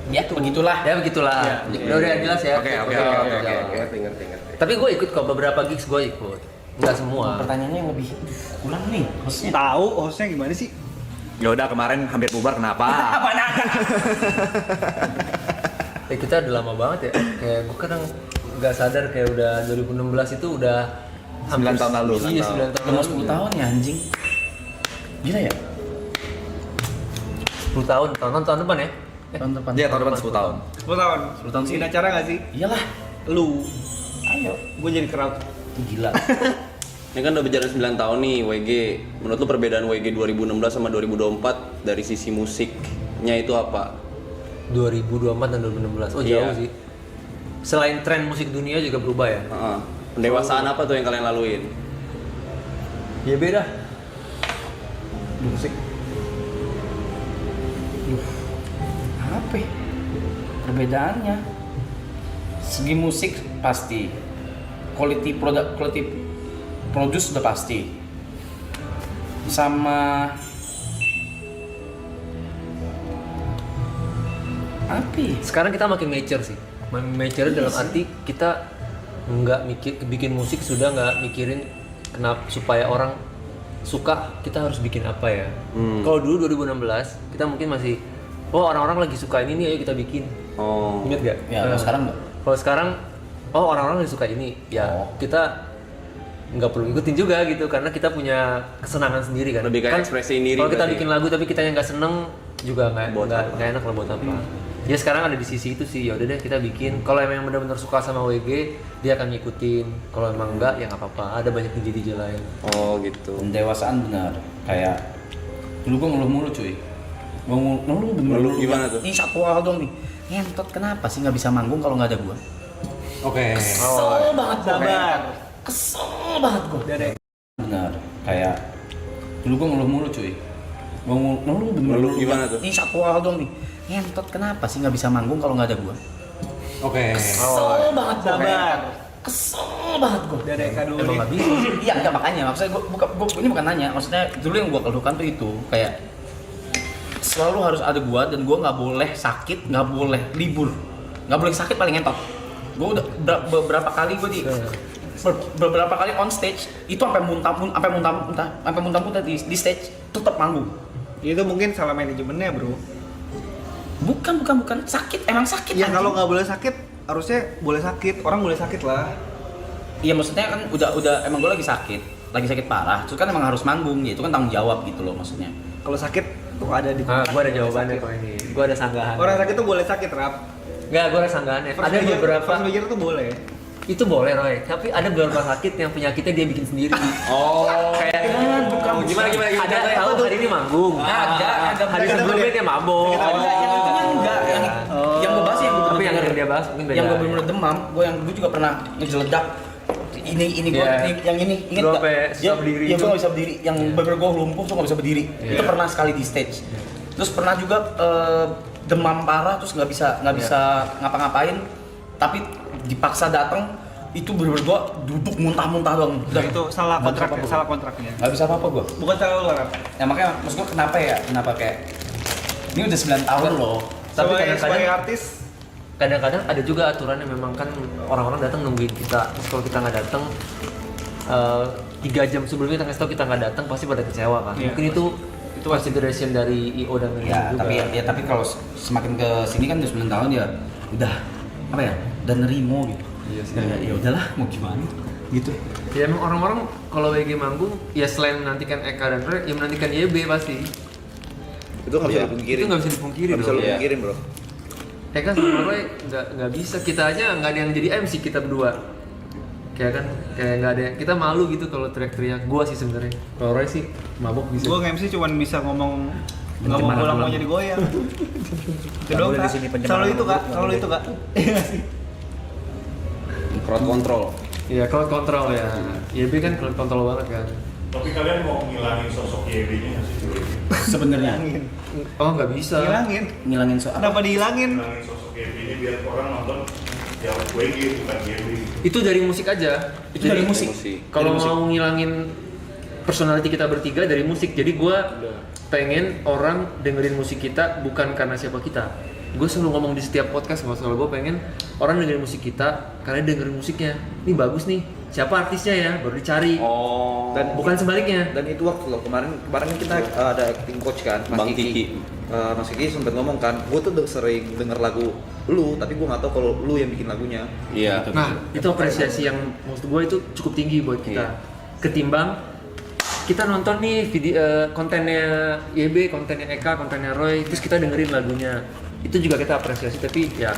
Ya begitulah. Ya begitulah. Udah jelas ya. Oke. Ngerti, ngerti. Tapi gue ikut kok beberapa gigs gue ikut. Enggak semua. Pertanyaannya yang lebih kurang nih hostnya. Tahu hostnya gimana sih? Ya udah kemarin hampir bubar kenapa? Kita udah lama banget ya. Kayak gue kadang nggak sadar kayak udah 2016 itu udah 9 tahun lalu. Iya 9 tahun Udah lalu. 10 tahun ya anjing. Gila ya? 10 tahun. Tahun depan ya. Tahun depan. Iya tahun depan 10 tahun. 10 tahun. 10 tahun sih. Bikin acara nggak sih? Iyalah. Lu. Ayo. Gue jadi crowd. Gila. Ini kan udah berjalan 9 tahun nih WG. Menurut lu perbedaan WG 2016 sama 2024 dari sisi musiknya itu apa? 2024 dan 2016. Oh jauh Iya. sih. Selain tren musik dunia juga berubah ya. Heeh. Pendewasaan apa tuh yang kalian laluin? Ya beda. Musik. Apa ya? Perbedaannya? Segi musik pasti. Quality produce udah pasti. Sama apa ya? Sekarang kita makin mature sih. Mature dalam arti kita nggak bikin musik sudah nggak mikirin kenapa supaya orang suka kita harus bikin apa ya. Kalau dulu 2016 kita mungkin masih orang-orang lagi suka ini nih ayo kita bikin. Oh. Ingat gak? Ya, kalau sekarang enggak. Kalau sekarang orang-orang lagi suka ini ya kita nggak perlu ikutin juga gitu karena kita punya kesenangan sendiri kan. Lebih kayak ekspresi diri Kalau kita berarti. bikin lagu tapi kita yang nggak seneng juga Buat apa? nggak enak lah buat apa. Ya sekarang ada di sisi itu sih, ya udah deh kita bikin. Kalau emang benar-benar suka sama WG, dia akan ngikutin. Kalau emang enggak, ya nggak apa-apa. Ada banyak DJ lain. Oh gitu. Pendewasaan benar. Kayak dulu gua ngeluh mulu cuy. Gua ngeluh bener. Ngeluh gimana tuh? Ini satu hal dong nih. Ngentot kenapa sih nggak bisa manggung kalau nggak ada gua? Oke. Kesel banget gua. Sabar. Kesel banget gua. Benar. Kayak dulu gua ngeluh mulu cuy. Gua ngeluh bener. Ngeluh gimana tuh? Ini satu hal dong nih. Ngentot kenapa sih nggak bisa manggung kalau nggak ada gua? Kesel banget gue. Sabar. Kesel banget gue. Dari Eka dulu Emang nih. nggak bisa. Iya, enggak makanya. Maksudnya gue ini bukan nanya. Maksudnya dulu yang gue keluhkan tuh itu kayak selalu harus ada gue dan gue nggak boleh sakit, nggak boleh libur, nggak boleh sakit paling ngentot. Gue udah beberapa kali gue beberapa kali on stage itu sampai muntah di stage tetap manggung. Itu mungkin salah manajemennya, Bro. Bukan sakit, emang sakit. Ya anjing. kalau nggak boleh sakit, harusnya boleh sakit. Orang boleh sakit lah. Iya maksudnya kan udah emang gue lagi sakit parah. Terus kan emang harus manggung, ya itu kan tanggung jawab gitu loh maksudnya. Kalau sakit tuh ada di Gue ada jawabannya kok ini. Gue ada sanggahan. Orang sakit tuh boleh sakit, Rap. Enggak, gue ada sanggahannya. Ada beberapa. First major tuh boleh. Itu boleh Roy, tapi ada beberapa sakit yang penyakitnya dia bikin sendiri. Kayak gimana? Ada tahu hari ini manggung. Ada Hari sebelumnya dia mabok. yang itu kan enggak yang gue bahas yang gue Tapi yang dia bahas mungkin beda. yang gue bener-bener demam, gue juga pernah ngejeledak ini gue yang ini inget Lu nggak? sampai susah berdiri Iya itu. gue nggak bisa berdiri, yang bener-bener gue lumpuh tuh nggak bisa berdiri. Itu pernah sekali di stage. Terus pernah juga demam parah terus nggak bisa ngapa-ngapain, tapi dipaksa datang itu bener-bener gue duduk muntah-muntah doang. Udah itu salah Nggak bisa kontraknya, apa-apa. salah kontraknya. Nggak bisa apa-apa gue. Bukan salah lu, Rap. Ya makanya maksud gue kenapa kayak ini udah 9 tahun loh. Tapi Sebagai kadang-kadang artis, kadang-kadang ada juga aturan yang memang kan orang-orang datang nungguin kita. Terus kalau kita nggak datang 3 jam sebelumnya kita ngasih tahu kita nggak datang pasti pada kecewa kan. Iya. Mungkin itu consideration dari IO dan Ya, manajemen juga. tapi kalau semakin ke sini kan udah 9 tahun ya udah apa ya? Udah nerimo gitu. Iya sih. Ya udahlah mau gimana gitu. Ya emang orang-orang kalau WG manggung ya selain menantikan Eka dan Roy, ya menantikan YB pasti. Itu nggak bisa dipungkiri. Itu nggak bisa dipungkiri Nggak bisa dong. lu pungkirin, bro. Eka sama Roy nggak bisa, kita aja nggak ada yang jadi MC kita berdua. Kayak nggak ada, kita malu gitu kalau teriak-teriak. Gua sih sebenarnya. Kalau Roy sih mabok bisa. gua nge-MC cuman bisa ngomong nggak mau pulang mau jadi goyang. Itu doang, boleh Kak. di sini pencemaran Selalu itu, Kak. nama Selalu baik. itu, Kak. Iya nggak sih? Crowd control. Iya, crowd control ya. YB kan crowd control banget kan. Tapi kalian mau ngilangin sosok YB-nya nggak sih? Sebenarnya Oh nggak bisa. ngilangin soal Kenapa dihilangin? Ngilangin sosok YB-nya biar orang nonton ya WG bukan YB. Itu dari musik aja. Itu dari musik. Kalau mau ngilangin personality kita bertiga dari musik, jadi gua pengen orang dengerin musik kita bukan karena siapa kita. Gue selalu ngomong di setiap podcast, nggak selalu gue pengen orang dengerin musik kita karena dengerin musiknya. Ini bagus nih, siapa artisnya ya, baru dicari. Oh. Dan Bukan sebaliknya. Dan itu waktu loh kemarin kita ada acting coach kan, Bang Kiki. Mas Kiki sempat ngomong kan, gue tuh sering denger lagu lu, tapi gue nggak tahu kalau lu yang bikin lagunya. Iya. Nah, itu apresiasi yang maksud gue itu cukup tinggi buat kita. Ketimbang kita nonton nih video kontennya YB, kontennya Eka, kontennya Roy, terus kita dengerin lagunya. Itu juga kita apresiasi, tapi ya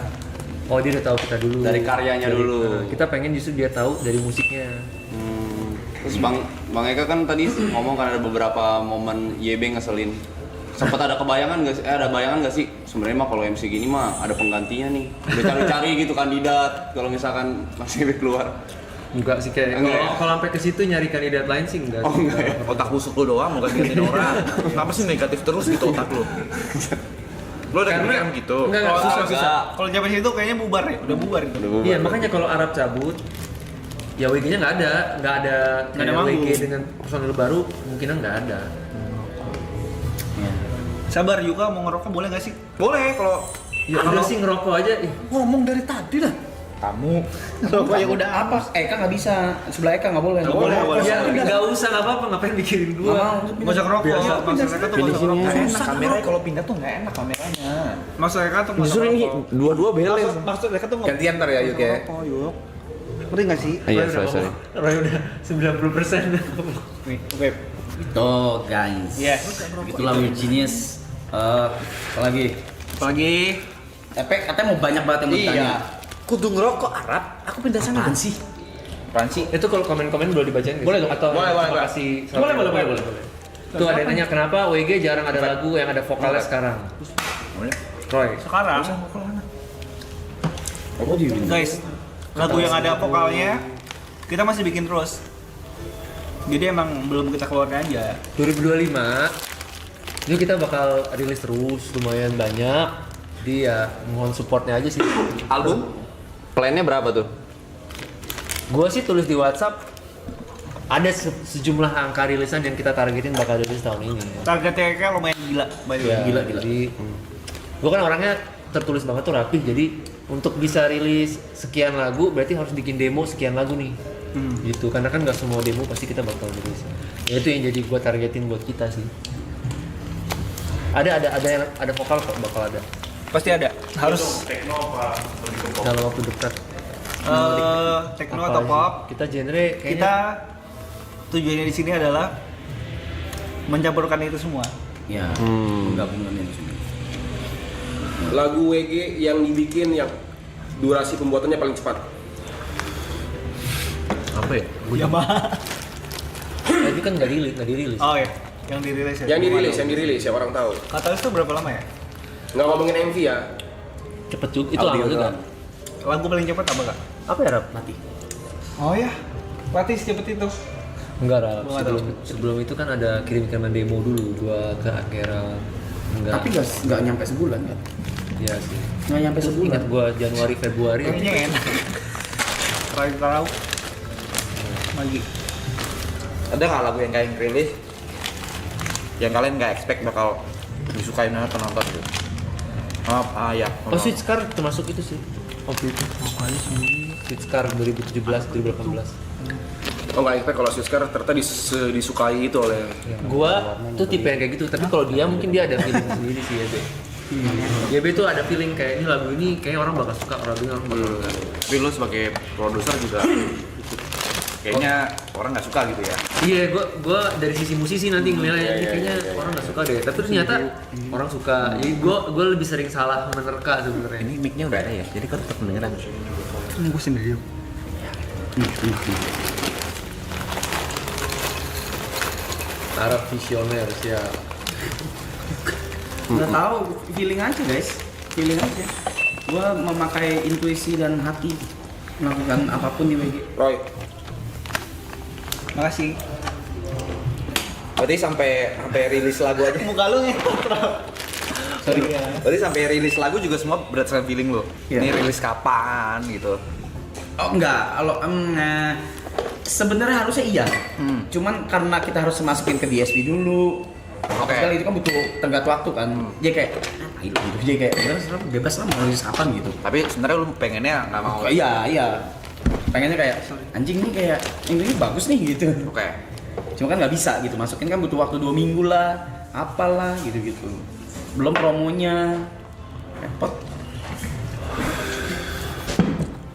oh dia udah tahu kita dulu. Dari karyanya dulu. Kita pengen justru dia tahu dari musiknya. Terus Bang Eka kan tadi ngomong kan ada beberapa momen YB ngeselin. Sempat ada kebayangan nggak sih? Ada bayangan nggak sih? Sebenarnya mah kalau MC gini mah ada penggantinya nih. Udah cari-cari gitu kandidat. Kalau misalkan Mas YB keluar. Enggak sih kayak Enggak ya? kalau sampai ke situ nyari kandidat lain sih enggak. Oh enggak ya? Otak busuk lu doang, bukan gantiin orang. Kenapa sih negatif terus gitu otak lu? Lu ada kepikiran gitu? Enggak, susah. Kalau zaman itu kayaknya bubar ya, udah bubar itu. Udah bubar. Iya, makanya kalau Arab cabut ya WG-nya nggak ada Nggak ada kayak manggung. WG dengan personil baru kemungkinan nggak ada. Sabar juga mau ngerokok boleh nggak sih? Boleh kalau Ya udah sih ngerokok aja. Ngomong dari tadi lah. kamu Ngerokok ya udah apa? Eka nggak bisa, sebelah Eka nggak boleh. Nggak boleh, nggak boleh. Ya nggak usah, nggak apa-apa, ngapain bikirin Nggak dua. mau. Nggak usah ngerokok. Maksud mereka tuh nggak usah ngerokok. enak kameranya kalau pindah tuh nggak enak kameranya. Maksud mereka tuh nggak usah Justru ini ngerokok. dua-dua beles. Maksud mereka tuh nggak Gantian ntar ya, Yuk, ya. ngerokok, Yuk. Ngerti nggak sih? Iya, sorry. Roy udah 90%. Nih, oke. Tuh guys. Yes. Itulah We Genius. Apalagi? Apalagi Katanya mau banyak banget yang mau ditanya. Kudu ngerokok Arab, aku pindah sana. Apaan sih? Apaan sih? Itu kalau komen-komen boleh dibacain nggak? Boleh dong. Atau Boleh, boleh, terima boleh. kasih. Boleh. Tuh ada yang nanya kenapa WG jarang ada lagu yang ada vokalnya sekarang. Roy. sekarang guys, lagu yang ada vokalnya kita masih bikin terus. Jadi emang belum kita keluarin aja. 2025 itu kita bakal rilis terus lumayan banyak. Jadi ya mohon supportnya aja sih. Album? Plannya berapa tuh? Gue sih tulis di WhatsApp ada sejumlah angka rilisan yang kita targetin bakal rilis tahun ini. Targetnya lumayan gila. Ya, gila. Jadi gue kan orangnya tertulis banget tuh rapih. Jadi untuk bisa rilis sekian lagu berarti harus bikin demo sekian lagu nih. Gitu. Karena kan nggak semua demo pasti kita bakal rilis. Ya itu yang jadi gue targetin buat kita sih. Ada vokal kok bakal ada. Pasti ada. Harus Techno apa lebih ke pop? Dalam waktu dekat. techno Apa atau aja? pop. Kita genre kayaknya Kita tujuannya di sini adalah mencampurkan itu semua. Ya, menggabungkan ini semua. Lagu WG yang dibikin yang durasi pembuatannya paling cepat. apa ya? Yamaha. Tapi kan nggak dirilis. Oh ya, yang dirilis ya. Yang dirilis ya orang tahu. Katalis itu berapa lama ya? Nggak ngomongin MV ya. Cepet juga, itu lama juga. Lagu paling cepat apa kak? Apa ya Rap? Mati. Oh ya, Pati secepat itu. Enggak Rap, Gua nggak sebelum itu kan ada kirim-kiriman demo dulu, gua ke Akera. Enggak. Tapi nggak nyampe sebulan kan? Iya sih. Nggak nyampe Terus sebulan. ingat gua Januari Februari. Kayaknya enak. Tahu lagi. Ada nggak lagu yang kalian rilis yang kalian nggak expect bakal disukain oleh penonton gitu? Ya. Oh Sweet Scar termasuk itu sih. Waktu itu. Sweet Scar 2017 2018. Oh nggak expect kalau Siskar ternyata disukai itu oleh. Gua tuh tipe yang kayak gitu, tapi kalau dia mungkin dia ada feeling sendiri sih YB. YB tuh ada feeling kayak ini lagu ini kayaknya orang bakal suka, orang bakal suka. Tapi lu sebagai produser juga kayaknya orang nggak suka gitu ya? Iya, gua dari sisi musisi nanti ngeliatnya ini kayaknya orang nggak suka deh. Tapi ternyata orang suka. Jadi gua lebih sering salah menerka sebenarnya. Ini mic-nya udah ada ya, jadi kan tetap mendengaran. Ini gue sendiri. Arab visioner siap. Nggak tahu, feeling aja guys, feeling aja. Gua memakai intuisi dan hati melakukan apapun di WG. Roy, Makasih. Berarti sampai rilis lagu aja. Muka lu nih. Sorry. Berarti sampai rilis lagu juga semua berdasarkan feeling lo. Iya. Ini rilis kapan gitu? Oh enggak, kalau sebenarnya harusnya iya. Cuman karena kita harus masukin ke DSP dulu. Oke. Sekali itu kan butuh tenggat waktu kan. Jadi kayak ayo gitu. Jadi kayak bebas lah mau rilis kapan gitu. Tapi sebenarnya lu pengennya nggak mau. Oh, iya. Pengennya kayak anjing nih kayak ini bagus nih gitu. Oke. Cuma kan nggak bisa gitu, masukin kan butuh waktu 2 minggu lah, apalah gitu-gitu. Belum promonya, repot.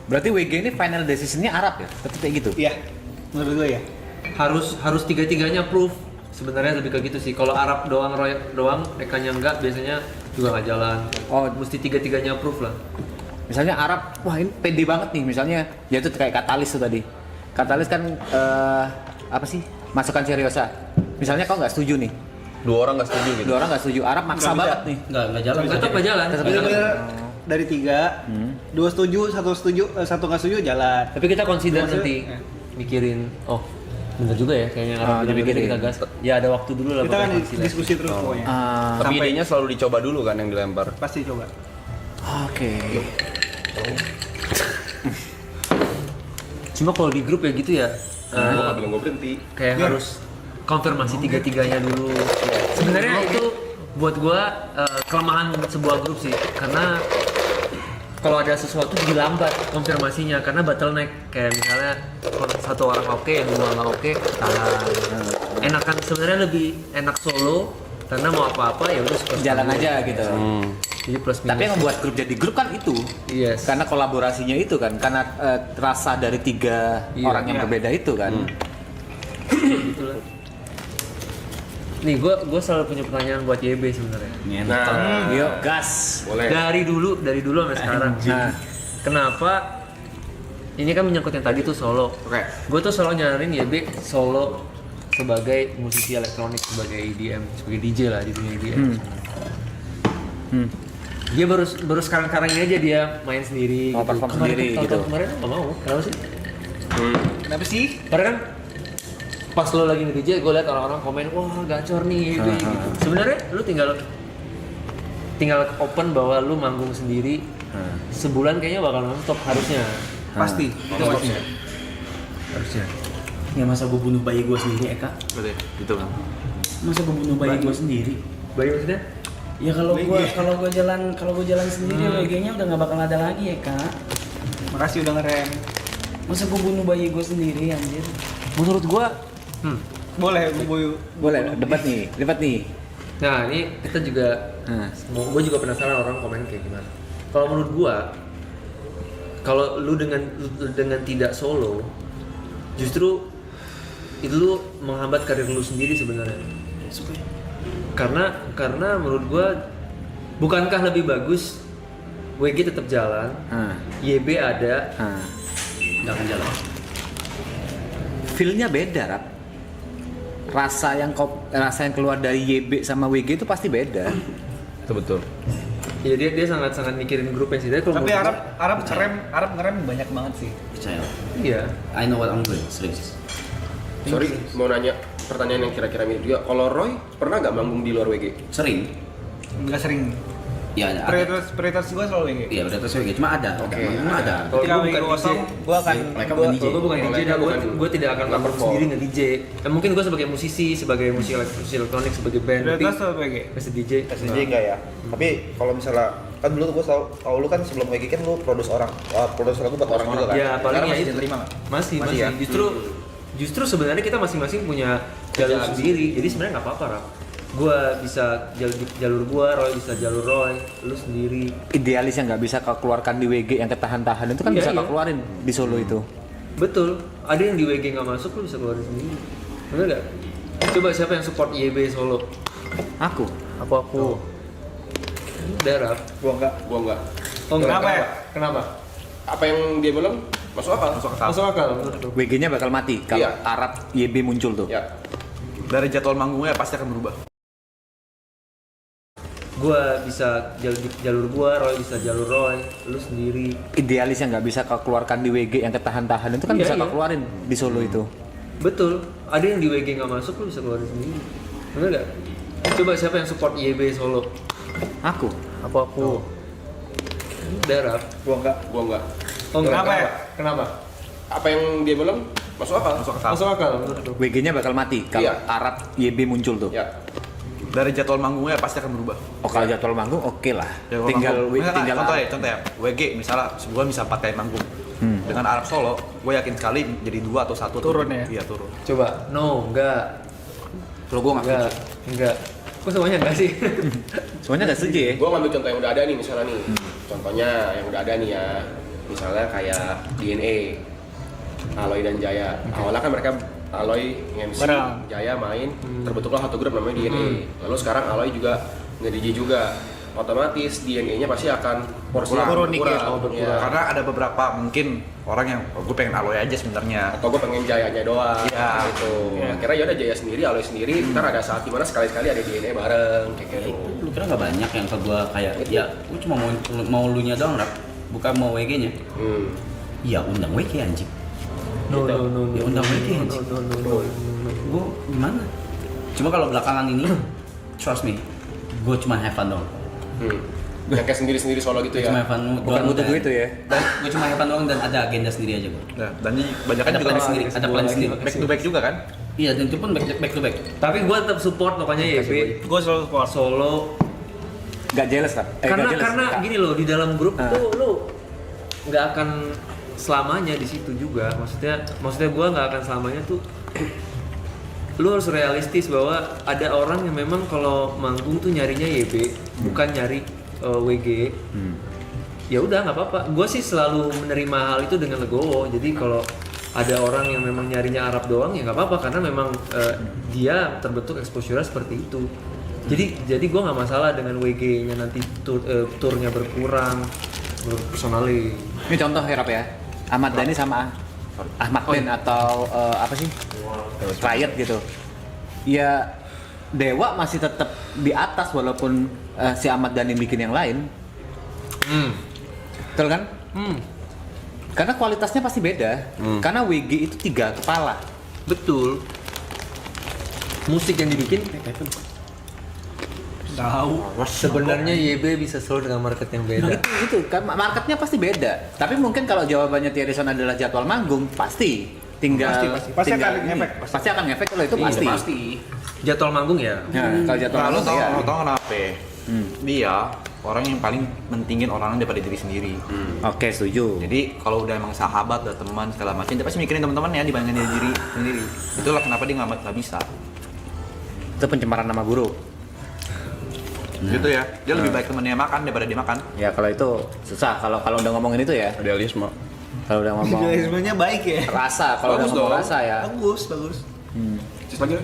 Berarti WG ini final decision-nya Arab ya? Tetap kayak gitu? Iya. Menurut gue ya. Harus tiga-tiganya proof. Sebenarnya lebih kayak gitu sih. Kalau Arab doang, Roy doang, Ekanya enggak, biasanya juga nggak jalan. Oh, mesti tiga-tiganya proof lah. Misalnya Arab, wah ini pede banget nih misalnya, ya itu kayak Katalis tuh tadi. Katalis kan apa sih? Masukan Seriosa. Misalnya kau nggak setuju nih, Dua orang nggak setuju gitu. dua orang nggak setuju, Arab maksa Nggak bisa. banget nih. Nggak jalan. Tetap nggak jalan. Tetap Nggak jalan. jalan. Dari 3, 2 setuju, 1 setuju, 1 nggak setuju jalan. Tapi kita consider Maksudnya, nanti mikirin, oh bener juga ya kayaknya Arab bilang dipikirin. kita gas. Ya ada waktu dulu lah. Kita kan buat konsilasi. diskusi terus pokoknya. Tapi idenya selalu dicoba dulu kan yang dilempar. Pasti coba. Oke. Cuma kalau di grup ya gitu ya. gua nggak bilang gua berhenti. Kayak harus konfirmasi tiga-tiganya dulu. Sebenarnya itu buat gua kelemahan sebuah grup sih, karena kalau ada sesuatu jadi lambat konfirmasinya karena bottleneck. Kayak misalnya kalau satu orang oke, yang dua nggak oke, ketahan. Enakan sebenarnya lebih enak solo karena mau apa-apa ya udah suka Jalan aja gitu. Jadi plus minus. Tapi yang membuat grup jadi grup kan itu. Yes. Karena kolaborasinya itu kan, karena rasa dari 3 Iya. orang yang berbeda itu kan. Gitu lah. Nih, gue selalu punya pertanyaan buat YB sebenarnya. Nah, Yuk, gas. boleh. Dari dulu sampai sekarang. Nah, kenapa? Ini kan menyangkut yang tadi tuh solo. Oke. Gue tuh selalu nyaranin YB solo sebagai musisi elektronik, sebagai EDM, sebagai DJ lah di dunia EDM. Dia baru sekarang ini aja dia main sendiri. Mau perform sendiri gitu. Kemarin nggak mau, kenapa sih? Kenapa sih? Karena kan pas lo lagi nge-DJ, gue liat orang-orang komen, wah gacor nih, gitu. Sebenarnya lu tinggal open bahwa lu manggung sendiri sebulan kayaknya bakal nonstop harusnya. Pasti. Itu harusnya. Ya masa gue bunuh bayi gue sendiri, Eka? Berarti gitu kan. Masa gue bunuh bayi gue sendiri? Bayi maksudnya? Ya kalau gue jalan sendiri WG-nya udah nggak bakal ada lagi ya kak. Makasih udah ngerem. Masa gue bunuh bayi gue sendiri anjir. Menurut gua, Boleh, gue Boleh, debat nih. nah ini kita juga, gue juga penasaran orang komen kayak gimana. Kalau menurut gua, kalau lu dengan tidak solo, justru itu lu menghambat karir lu sendiri sebenarnya. Karena menurut gua, bukankah lebih bagus WG tetap jalan, YB ada, Nggak akan jalan. Feel-nya beda, Rap. Rasa yang keluar dari YB sama WG itu pasti beda. Itu betul. ya dia sangat mikirin grupnya sih. Tapi Tapi Arab ngerem banyak banget sih. Percaya. iya. I know what I'm doing, serius. Sorry, mau nanya pertanyaan yang kira-kira mirip juga. Kalau Roy pernah nggak manggung di luar WG? Sering. Enggak sering. Ya ada. Prioritas gue selalu WG. Iya berarti WG cuma ada. Oke. Cuma ada. Kalau Ketika gua WG bukan kosong, DJ, gue akan mereka bukan DJ. Kalau gue bukan DJ, gue tidak akan manggung perform. sendiri nge-DJ. Mungkin gue sebagai musisi, sebagai musisi elektronik, sebagai band. prioritas selalu WG. Masih DJ. SDJ enggak ya? Tapi kalau misalnya kan dulu tuh gue tahu lu kan sebelum WG kan lu produce lagu buat orang juga kan? Ya paling Sekarang ya masih itu. diterima nggak? Masih. ya? Justru sebenarnya kita masing-masing punya jalur sendiri. Jadi sebenarnya nggak apa-apa, Rap. Gua bisa jalur gua, Roy bisa jalur Roy, lu sendiri. Idealis yang nggak bisa keluarkan di WG yang ketahan-tahan itu kan Iya, bisa iya. keluarin di solo itu. Betul. Ada yang di WG nggak masuk, lu bisa keluarin sendiri. Bener nggak? Coba siapa yang support YB solo? Aku. Aku. Udah, Rap. Gua enggak. Gua nggak. Oh, Kenapa ya? Kenapa? Apa yang dia bilang masuk akal? Masuk akal menurut lu? WG-nya bakal mati kalau Iya. Arab YB muncul tuh. Ya. Dari jadwal manggungnya pasti akan berubah. Gua bisa jalur gua, Roy bisa jalur Roy, lu sendiri. Idealis yang nggak bisa keluarkan di WG yang ketahan-tahan itu kan Iya, bisa iya. keluarin di solo itu. Betul. Ada yang di WG nggak masuk, lu bisa keluarin sendiri. Bener nggak? Coba siapa yang support YB solo? Aku. Aku. Udah, Rap. Gua enggak. Gua nggak. Oh, Kenapa ya? Kenapa? Apa yang dia bilang masuk akal? Masuk akal menurut lu? WG-nya bakal mati kalau Iya. Arab YB muncul tuh. Ya. Dari jadwal manggungnya pasti akan berubah. Oh kalau jadwal manggung oke lah. Jadwal Tinggal manggung. Misalkan, tinggal contoh ya, WG misalnya sebulan bisa 4 kali manggung. Dengan Arab solo, gue yakin sekali jadi 2 atau 1 Turun ya? Iya turun. Coba. No, enggak. Kalau gue nggak Enggak. Enggak. Kok semuanya enggak sih? Semuanya nggak setuju ya. Gua ngambil contoh yang udah ada nih misalnya nih. Contohnya yang udah ada nih ya. Misalnya kayak DNA, Aloy dan Jaya. Awalnya kan mereka Aloy MC, Bareng. Jaya main, terbentuklah satu grup namanya DNA. Lalu sekarang Aloy juga nge-DJ juga. Otomatis DNA-nya pasti akan porsinya Turun dikit. berkurang. Ya. Karena ada beberapa mungkin orang yang gue pengen Aloy aja sebenarnya. Atau gue pengen Jayanya doang. Iya. Gitu. Iya. Akhirnya ya udah Jaya sendiri, Aloy sendiri. Ntar ada saat dimana sekali-sekali ada DNA bareng kayak gitu. Lu kira nggak banyak yang ke gua kayak ya gua cuma mau lu nya doang Rap, bukan mau WG nya. Ya undang WG anjing. No, Gitu. no, no, no. Ya undang WG No, anjing. no, no, no. Gua gimana? Cuma kalau belakangan ini trust me, gua cuma have fun doang. Yang kayak sendiri-sendiri solo gitu ya. Cuma have fun Bukan doang butuh dan- itu ya. Dan gua cuma have fun doang dan ada agenda sendiri aja gua. Nah, dan ini banyak Ada juga plan sendiri, ada plan sendiri. back to back juga kan. Iya dan itu pun back to back. Tapi gua tetap support pokoknya YB Gue selalu support. solo. Nggak jealous lah. Karena gini loh, di dalam grup tuh lu nggak akan selamanya di situ juga. Maksudnya gua nggak akan selamanya tuh. Lu harus realistis bahwa ada orang yang memang kalau manggung tuh nyarinya YB, bukan nyari WG. Ya udah nggak apa-apa. Gue sih selalu menerima hal itu dengan legowo. Jadi kalau ada orang yang memang nyarinya Arab doang ya nggak apa-apa karena memang dia terbentuk exposure seperti itu. Jadi gue nggak masalah dengan WG-nya nanti turnya berkurang, personally. Ini contoh ya Rap ya. Ahmad Dhani sama Ahmad Ben atau apa sih? Riot gitu. Ya Dewa masih tetap di atas walaupun si Ahmad Dhani bikin yang lain. Betul kan? Karena kualitasnya pasti beda. Karena WG itu 3 kepala. Betul. Musik yang dibikin Tahu. Sebenarnya YB bisa selalu dengan market yang beda. Nah, itu kan marketnya pasti beda. Tapi mungkin kalau jawabannya Thierryson adalah jadwal manggung, pasti tinggal Pasti tinggal akan ini. ngefek, Pasti akan ngefek kalau itu Iya, pasti. Jadwal manggung ya. Nah, kalau jadwal Nah, lo manggung ya. tau kenapa? Dia orang yang paling mentingin orang daripada diri sendiri. Oke, setuju. Jadi kalau udah emang sahabat, udah teman segala macam, dia pasti mikirin teman-teman ya dibandingin diri sendiri. Itulah kenapa dia nggak bisa. Itu pencemaran nama guru. Gitu ya. Dia lebih baik temennya makan daripada dia makan. Ya kalau itu susah. Kalau udah ngomongin itu ya. Idealisme. Kalau udah ngomong Idealismenya baik ya. rasa, kalau udah Bagus ngomong dong. rasa ya. Bagus. Cheers lagi.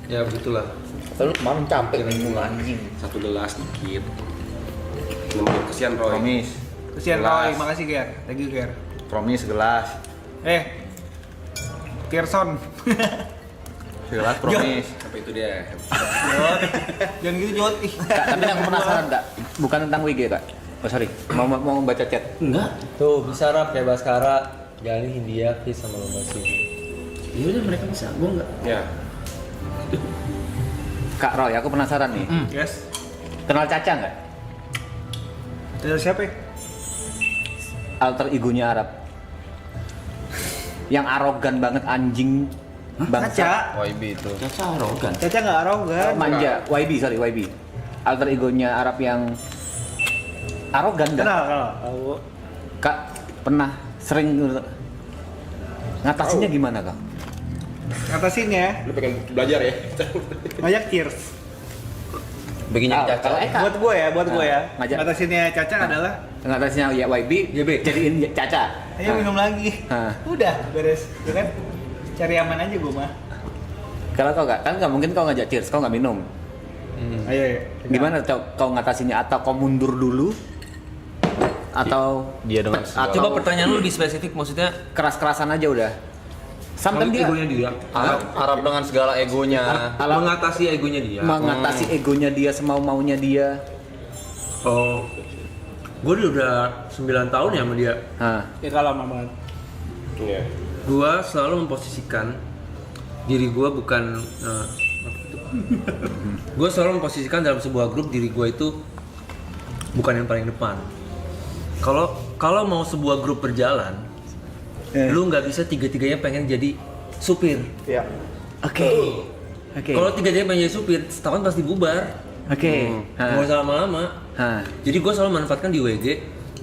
Ya begitulah. Lu kemarin capek anjing. Satu gelas dikit. Nemenin kesian Roy. Promise. Kesian Gelas. Roy, makasih Ger. Thank you Ger. Promise gelas. Thierryson. Gelas promise. Sampai itu dia. Jangan gitu Jot. Ih. Kak, tapi aku penasaran Kak. Bukan tentang WG Kak. Oh sorry, mau baca chat. Enggak. Tuh bisa rap kayak Baskara, Gali, Hindia, Fis sama Lomba sih. Ya udah mereka bisa, gua enggak. Ya. Kak Roy, aku penasaran nih. Yes. Kenal Caca nggak? Dari siapa ya? Alter egonya Arab. Yang arogan banget anjing. Bangsa. Caca. YB itu. Caca arogan. Caca nggak arogan. Manja. YB. Alter egonya Arab yang arogan kan? Kenal. Tahu. Kak pernah sering ngatasinnya gimana Kak? Ngatasin ya. Lu pengen belajar ya? Ngajak cheers. Bikinnya Ah, Caca. kalau Eka Buat gue ya. ngajak. Ngatasinnya Caca adalah ngatasinnya ya YB, jadiin Caca. ayo minum lagi. Hah. Udah beres. Ya kan? Cari aman aja gue mah. Kalau kau nggak mungkin kau ngajak cheers, kau nggak minum. Ayo. Gimana kau ngatasinnya? Atau kau mundur dulu? Atau Dia dengan segala- Coba pertanyaan lu lebih spesifik, maksudnya keras-kerasan aja udah? Sometimes dia egonya dia. Arab dengan segala egonya. Mengatasi egonya dia. mengatasi egonya dia semau-maunya dia. Oh, gue udah 9 tahun ya sama dia. Hah. Ya kalau banget. Iya. Gue selalu memposisikan diri gue bukan. Gue selalu memposisikan dalam sebuah grup diri gue itu bukan yang paling depan. Kalau mau sebuah grup berjalan, lu nggak bisa tiga-tiganya pengen jadi supir. Iya. Oke. Kalau tiga-tiganya pengen jadi supir, setahun pasti bubar. Oke. Nggak usah lama-lama. Hah. Jadi gue selalu manfaatkan di WG.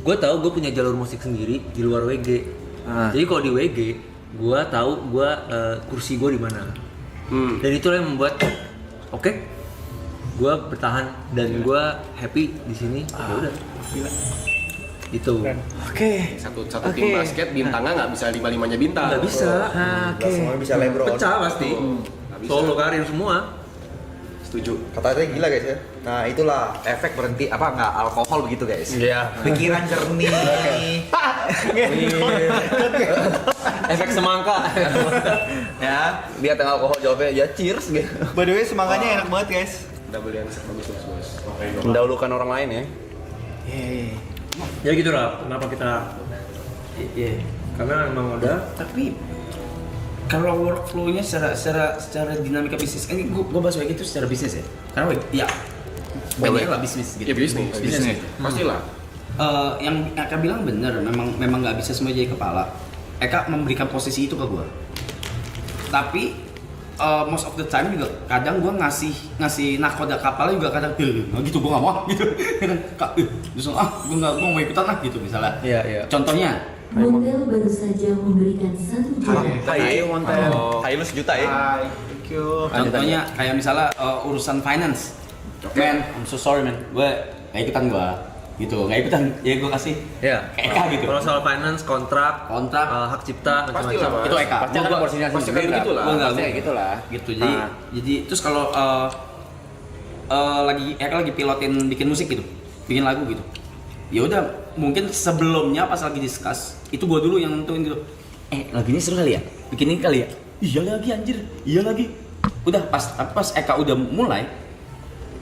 Gue tahu gue punya jalur musik sendiri di luar WG. Jadi kalau di WG, gue tahu gue kursi gue di mana. Dan itulah yang membuat gue bertahan dan gue happy di sini. Ya udah. Itu. Oke. Satu tim basket bintangnya nggak bisa 5-5-nya bintang. Nggak bisa. Oke. Semua bisa LeBron. Pecah pasti. Nggak bisa. Solo karir semua. Setuju. Katanya gila guys ya. Nah itulah efek berhenti apa nggak alkohol begitu guys. Iya. Pikiran jernih. Efek semangka. Ya. Lihat yang alkohol jawabnya ya cheers gitu. By the way semangatnya enak banget guys. Double yang bagus bos. Mendahulukan orang lain ya. Ya gitu lah. Kenapa kita? Iya. Karena emang ada. Tapi kalau workflow-nya secara dinamika bisnis, ini gue bahas WG itu secara bisnis ya. Karena WG, ya banyak lah bisnis gitu. Ya bisnis. Pastilah. Yang Eka bilang bener, memang nggak bisa semua jadi kepala. Eka memberikan posisi itu ke gue. Tapi most of the time juga kadang gue ngasih nakoda kapalnya juga kadang gitu gue nggak mau gitu. Kadang justru gue mau ikutan gitu misalnya. Iya. Contohnya. Montel baru saja memberikan 1 jam. Hai Montel. Hai lu sejuta ya. Hai. Thank you. Contohnya kayak misalnya urusan finance. Man, I'm so sorry man. Gue nggak ikutan gitu, nggak ikutan. Ya gue kasih Ya. Eka gitu. Kalau soal finance, kontrak, hak cipta, Pastilah, macam-macam. Mas. Itu Eka. Pasti akan porsinya pasti sendiri akan begitu lah. Gua nggak Pasti kayak gitulah. Gitu. Jadi terus kalau Eka lagi pilotin bikin musik gitu, bikin lagu gitu. Ya udah, mungkin sebelumnya pas lagi discuss, itu gue dulu yang nentuin gitu. Lagunya seru kali ya? Bikin ini kali ya? Iya lagi anjir, iya lagi. Udah pas Eka udah mulai,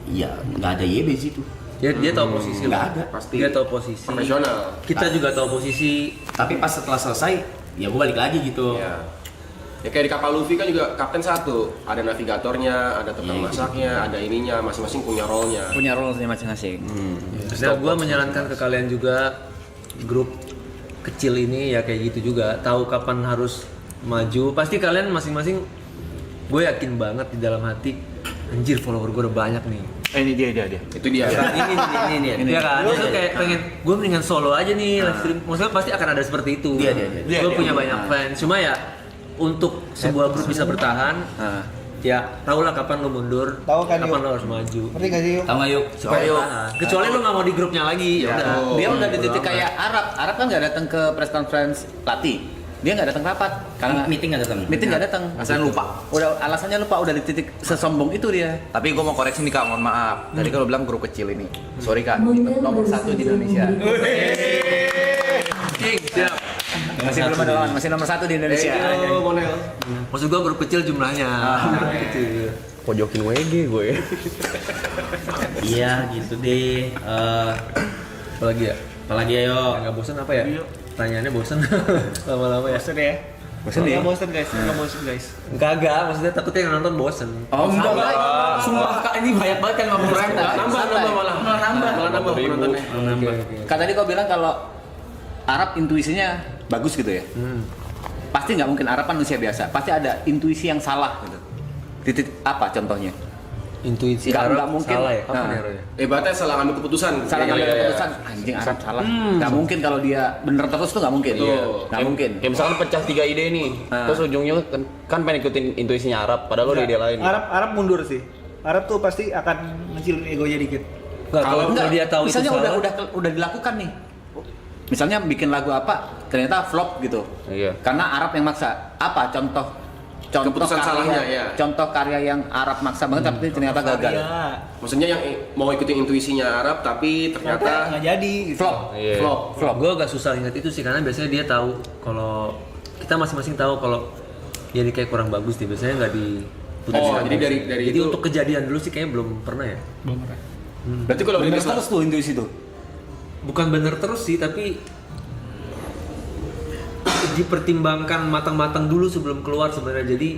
ya nggak ada YB situ. Dia tahu posisi Nggak lah. ada. Pasti. Dia tahu posisi. Profesional. Kita juga tahu posisi. Tapi pas setelah selesai, ya gue balik lagi gitu. Ya. Ya kayak di kapal Luffy kan juga kapten satu, ada navigatornya, ada tukang masaknya, ada ininya, masing-masing punya role-nya. Punya role-nya masing-masing. Nah, gue menyarankan ke kalian juga grup kecil ini ya kayak gitu juga, tahu kapan harus maju. Pasti kalian masing-masing, gue yakin banget di dalam hati, anjir follower gue udah banyak nih. Ini dia. Itu dia. Ini ya kan. Gue kayak pengen, gue mendingan solo aja nih live stream. Maksudnya pasti akan ada seperti itu. Gue punya banyak fans. Cuma ya untuk sebuah grup bisa bertahan, ya tahulah kapan lo mundur, Tahu kan, kapan Yuk? lo harus maju. Ngerti gak sih? Yuk? Tahu nggak yuk? Supaya bertahan. Kecuali lo nggak mau di grupnya lagi, ya udah. Dia udah di titik kayak Arab kan nggak datang ke press conference pelatih. Dia nggak datang rapat karena Meeting nggak datang. Meeting nggak datang. Alasannya lupa. Alasannya lupa, udah di titik sesombong itu dia. Tapi gue mau koreksi nih Kak, mohon maaf. Tadi kalau bilang grup kecil ini. Sorry Kak, Model nomor baru 1 di saja Indonesia. memberikan Siap. Masih belum ada lawan, masih nomor 1 di Indonesia. Maksud gue grup kecil jumlahnya. Kecil. Pojokin WG gue. Iya gitu deh. Apalagi ya? Apalagi ayo. Nggak bosan apa ya? Pertanyaannya bosan lama-lama ya. Bosen ya? Bosen ya? Nggak bosen guys, nggak bosen guys. Kagak, maksudnya takutnya yang nonton bosan. Oh, enggak. Sumpah Kak, ini banyak banget kan 50 ribu. Nambah Nambah penontonnya. Kan tadi kau bilang kalau Arab intuisinya bagus gitu ya. Pasti nggak mungkin Arab kan manusia biasa. Pasti ada intuisi yang salah gitu. Titik apa contohnya? Intuisi Nggak Arab mungkin. salah ya? Kapan Nah. ya, Roy? Berarti salah ngambil keputusan. Salah ngambil Iya. keputusan. Anjing Arab salah. Nggak mungkin kalau dia bener terus tuh nggak mungkin. Iya. Nggak mungkin. Kayak misalkan pecah 3 ide nih, terus ujungnya kan pengen ikutin intuisinya Arab, padahal lo ada ide lain. Arab mundur sih. Arab tuh pasti akan ngecilin egonya dikit. Nggak, kalau Enggak, dia tahu itu misalnya salah. udah dilakukan nih. Misalnya bikin lagu apa, ternyata flop gitu. Iya. Karena Arab yang maksa. Apa contoh Keputusan karya, salahnya, ya. Contoh karya yang Arab maksa banget tapi ternyata gagal. Iya. Maksudnya yang mau ikutin intuisinya Arab tapi Ternyata ternyata nggak jadi. Gitu. Flop. Iya. Flop. Gue agak susah ingat itu sih karena biasanya dia tahu kalau kita masing-masing tahu kalau dia ini kayak kurang bagus nih, biasanya nggak diputuskan. Oh, jadi dari Jadi itu- untuk kejadian dulu sih kayaknya belum pernah ya. berarti kalau Bener rilis terus tuh intuisi tuh. Bukan bener terus sih, tapi dipertimbangkan matang-matang dulu sebelum keluar sebenarnya. Jadi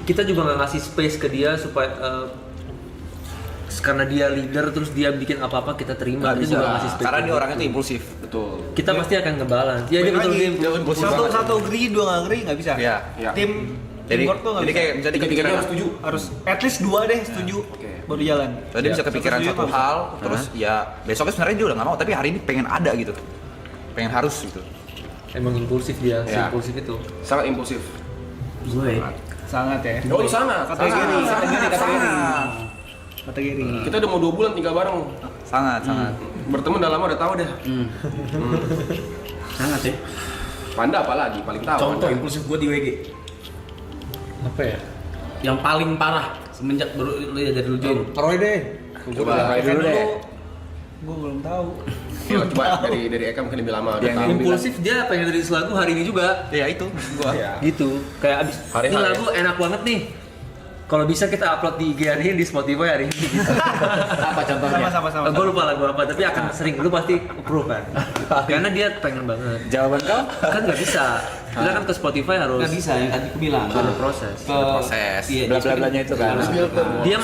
kita juga nggak ngasih space ke dia supaya karena dia leader terus dia bikin apa-apa kita terima. Kita juga nggak ngasih space. Karena ke dia dia. orangnya tuh impulsif. betul. Kita pasti akan ngebalance. Ya dia betul dia impulsif banget. Satu agree, dua nggak agree nggak bisa. Iya. Tim Jadi teamwork tuh nggak jadi bisa. kayak misalnya Tiga-tiganya kepikiran harus setuju. Harus at least 2 deh setuju. Baru jalan. tadi bisa kepikiran Setuju satu nggak bisa. hal, terus ya besoknya sebenarnya dia udah nggak mau, tapi hari ini pengen ada gitu, pengen harus gitu. Emang impulsif dia, Ya. impulsif itu. Sangat impulsif. Gue. Sangat ya. Oh, sangat. Kategori, Sangat. kategori. Kategori. Kita udah mau 2 bulan tinggal bareng. Sangat. Bertemu udah lama udah tahu deh. Sangat ya. Panda apalagi paling tahu. Contoh Panda. impulsif gue di WG. Apa ya? Yang paling parah semenjak baru lu ya dari lu join. Roy deh. Coba Dulu deh. Gue belum tahu. coba dari Eka mungkin lebih lama udah Yang tahu. Impulsif dia pengen rilis lagu hari ini juga. Ya itu gua. Gitu. Kayak abis Hari ini hari. lagu enak banget nih. Kalau bisa kita upload di IG hari ini, di Spotify hari ini. Gitu. Apa contohnya? Sama-sama. Gue lupa lagu apa, tapi akan sering lu pasti approve kan. Karena dia pengen banget. Jawaban kau? Kan nggak bisa. Kita kan ke Spotify harus Nggak bisa yang tadi aku bilang. ada proses. Proses. Iya, Bla-bla-blanya itu kan. Dia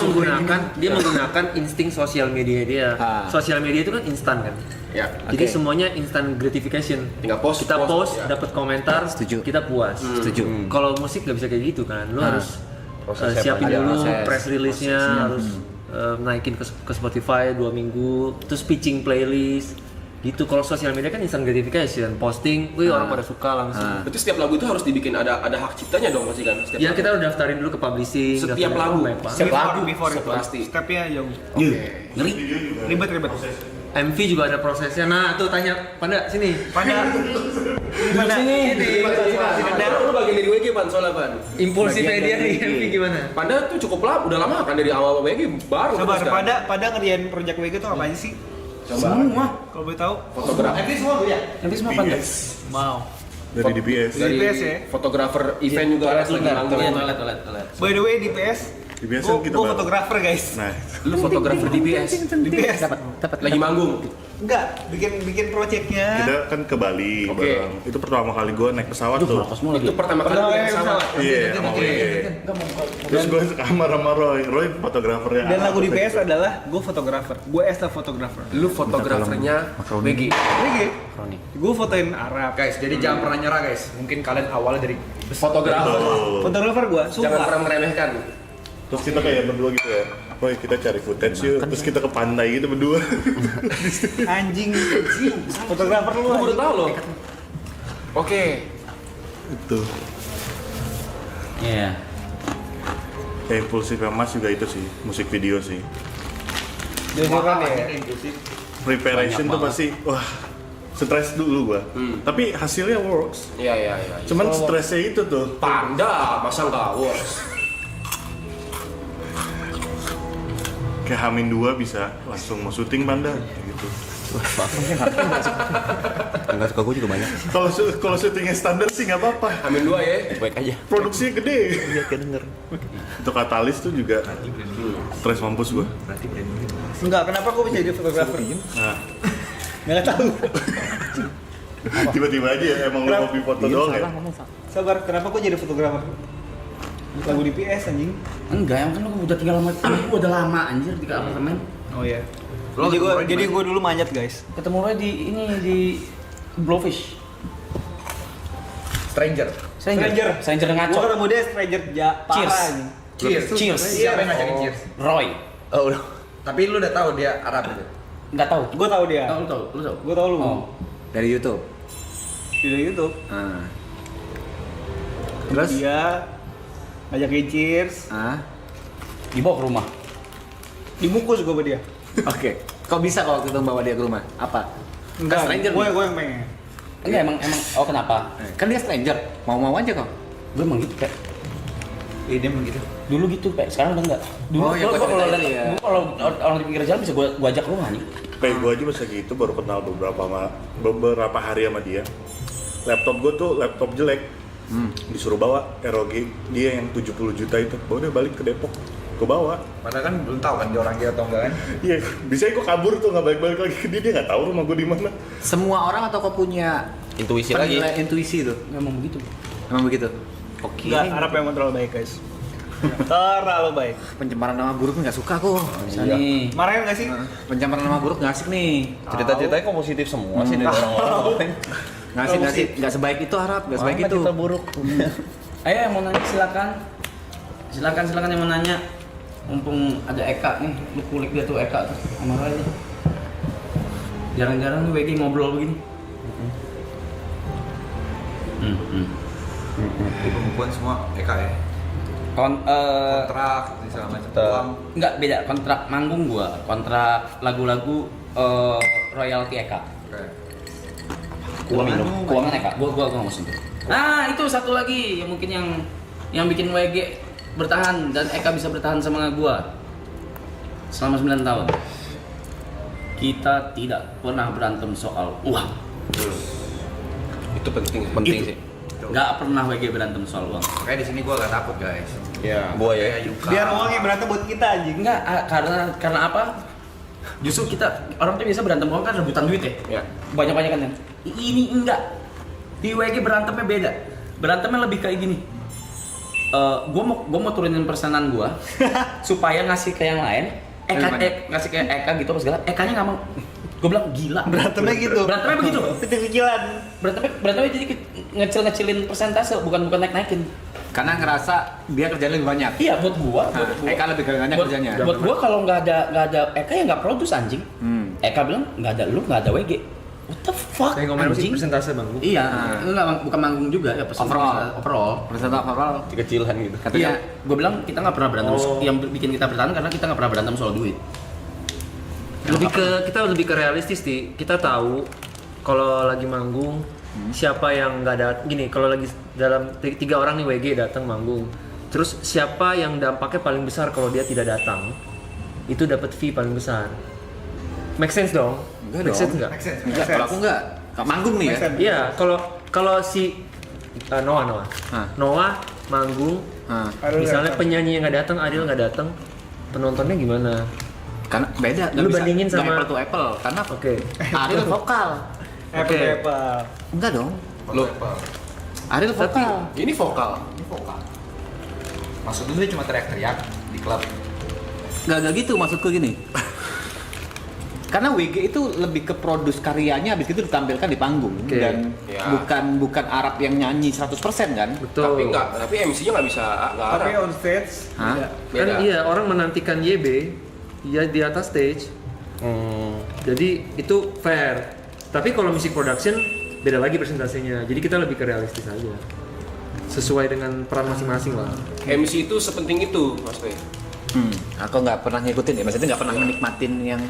menggunakan insting sosial media dia. Ah. Sosial media itu kan instan kan. Ya. Jadi Oke. semuanya instant gratification. Tinggal post, kita post, post, ya. dapat komentar, Setuju. kita puas. Setuju. Kalau musik nggak bisa kayak gitu kan. Lu harus Prosesnya siapin ada dulu proses. press release-nya, harus naikin ke Spotify 2 minggu, terus pitching playlist. Gitu. Kalau sosial media kan instant gratification, posting, wih orang pada suka langsung. Berarti setiap lagu itu harus dibikin ada hak ciptanya dong pasti kan? Setiap Ya lagu. kita udah daftarin dulu ke publishing. Setiap daftarin lagu? ke banyak banget. Setiap lagu. Before itu. Pasti. Stepnya jauh. Ngeri. Ribet. MV juga ada prosesnya. Nah, tuh tanya Panda sini. Pada Sini. Panda lu bagian dari WG Pan soalnya Pan. Impulsifnya dia nih MV gimana? Panda tuh cukup lama, udah lama kan dari awal WG baru. coba terus kan? pada ngerjain project WG itu apa aja sih? Coba. Semua. Kalau boleh tahu. Fotografer. Nanti semua apa enggak? Wow. Dari DPS. Dari PS ya? Fotografer event juga lagi manggung. Iya, toilet. By the way di PS, Di PS gue kita gue bareng. fotografer guys. Nah, Lu fotografer di PS. Di PS. Dapat. Lagi manggung. Enggak, bikin projectnya. Kita kan ke Bali bareng. Itu pertama kali gue naik pesawat tuh. Itu pertama kali naik pesawat. Iya, sama WG. Terus gue sekamar sama Roy fotografernya. Dan lagu di PS adalah gue fotografer. Gue as a photographer. Lu fotografernya WG. Gue fotoin Arab. Guys, jadi jangan pernah nyerah guys. Mungkin kalian awalnya dari Fotografer. Fotografer gue, Jangan sumpah. pernah meremehkan. Terus kita kayak berdua gitu ya. Roy, kita cari footage yuk. Terus kita ke pantai gitu berdua. Anjing. Fotografer lu. Gue baru tahu loh. Oke. Itu. Iya. Kayak impulsif Mas juga itu sih, musik video sih. Jodoran ya. Preparation tuh pasti, wah, stres dulu gua. Tapi hasilnya works. Iya. Cuman stresnya itu tuh. Panda, masa nggak works? Kayak Hamin 2 bisa langsung mau syuting Panda kayak gitu. Enggak suka gue juga banyak. Kalau syutingnya standar sih nggak apa-apa. Amin 2 ya. Baik aja. Produksinya gede. Iya, kayak denger. Itu Katalis tuh juga stres mampus gua. Enggak, kenapa gue bisa jadi fotografer? Nah, Nggak tahu. tiba-tiba aja ya, emang lu hobi foto doang ya. Sabar, kenapa gue jadi fotografer? Lagu di PS anjing. Enggak, yang kan lu udah tinggal sama gue udah lama anjir di apartemen. Oh iya. Lo Jadi gue dulu manjat guys. Ketemu Roy di Blowfish. Stranger Stranger ngaco. Gue ketemu dia stranger parah Cheers. anjing. Cheers. Siapa yang ngajakin Cheers? Roy. Oh, udah. Tapi lu udah tahu dia Arab itu? Enggak tahu. Gue tahu dia. Lu tahu. Gue tahu lu. Oh. Dari YouTube. Di YouTube. Ah. Terus? Dia ngajakin cheers. Dibawa ke rumah. Dibungkus gue sama dia. Oke. Kok bisa kalau waktu itu bawa dia ke rumah? Apa? Enggak, stranger gue nih. yang pengen. Enggak emang oh kenapa? Kan dia stranger. Mau-mau aja kok. Gue emang gitu, Pak. Iya, dia emang gitu. Dulu gitu, Pak. Sekarang udah enggak. Dulu Oh, iya, gua gua kalau cerita lihat ya. gua kalau orang di pinggir jalan bisa gua ajak ke rumah nih. Kayak gua aja masa gitu baru kenal beberapa hari sama dia. Laptop gua tuh laptop jelek. Disuruh bawa ROG dia yang 70 juta itu. Bawa dia balik ke Depok. Gua bawa. Padahal kan belum tahu kan dia orang dia atau enggak kan? Iya, bisa gua kabur tuh nggak balik-balik lagi ke dia. Dia nggak tahu rumah gua di mana. Semua orang atau kau punya Intuisi lagi. penilai intuisi tuh? Memang begitu. Emang begitu? Oke. Enggak, Arab emang terlalu baik guys. Terlalu baik. Pencemaran nama buruk nggak suka kok. Bisa nih. Marahin gak sih? Pencemaran nama buruk nggak asik nih. Cerita-ceritanya kok positif semua sih dari orang-orang. Nggak asik, nggak sebaik itu Arab, nggak sebaik itu. Kita buruk. Ayo yang mau nanya silakan. Silakan yang mau nanya. Mumpung ada Eka nih, lu kulik dia tuh Eka tuh sama Roy tuh. Jarang-jarang nih WG ngobrol begini. Pembukuan semua Eka ya. Kontrak, segala macam uang. Enggak beda kontrak manggung gua, kontrak lagu-lagu royalti Eka. Keuangan Eka. Gua nggak mau sentuh. Nah, itu satu lagi yang mungkin yang bikin WG bertahan dan Eka bisa bertahan sama gua selama 9 tahun. Kita tidak pernah berantem soal uang. Itu penting. Penting sih. Nggak pernah WG berantem soal uang. Kayak di sini gua gak takut guys. Ya. Gua ya. Biar uangnya berantem buat kita anjing. Enggak, karena apa? Justru kita orang tuh biasa berantem uang kan rebutan duit ya. Ya. Banyak-banyak kan. Ini enggak. Di WG berantemnya beda. Berantemnya lebih kayak gini. Gue mau turunin persenan gue supaya ngasih ke yang lain. Ngasih ke Eka gitu apa segala. Ekanya nggak mau. Gue bilang gila. Berantemnya gitu. Berantemnya begitu. Kecil-kecilan. Berantemnya jadi ngecil-ngecilin persentase, bukan naik-naikin. Karena ngerasa dia kerjanya lebih banyak. Iya, buat gua. Eka lebih banyak kerjanya. Buat gua kalau nggak ada Eka ya nggak produce anjing. Eka bilang nggak ada lu, nggak ada WG. What the fuck? Kayak ngomongin anjing? persentase bang. Iya, enggak bukan manggung juga ya, overall. Persentase overall. Kecilan gitu. Iya, gue bilang kita nggak pernah berantem. Yang bikin kita bertahan karena kita nggak pernah berantem soal duit. Kita lebih ke realistis sih. Kita tahu kalau lagi manggung siapa yang nggak ada gini. Kalau lagi dalam 3 orang nih WG datang manggung, terus siapa yang dampaknya paling besar kalau dia tidak datang, itu dapat fee paling besar. Make sense dong? Enggak Make sense nggak? Enggak, kalau aku enggak. Manggung nih ya. Iya, kalau si Noah manggung, misalnya penyanyi yang nggak datang, Adil nggak datang, penontonnya gimana? Karena beda. Lu bandingin sama apple to apple. Karena Ariel vokal. Apple. Enggak dong. Lo Ariel vokal. Ini vokal. Maksud lu dia cuma teriak-teriak di klub. Gak gitu maksudku gini. Karena WG itu lebih ke produce karyanya habis itu ditampilkan di panggung dan Ya. bukan Arab yang nyanyi 100% kan? Tapi MC-nya nggak bisa nggak Tapi Arab. on stage Hah? kan iya orang menantikan YB ya di atas stage. Jadi itu fair. Tapi kalau musik production beda lagi presentasinya. Jadi kita lebih ke realistis aja. Sesuai dengan peran masing-masing lah. MC itu sepenting itu, Mas Fe. Aku nggak pernah ngikutin ya, maksudnya nggak pernah menikmatin yang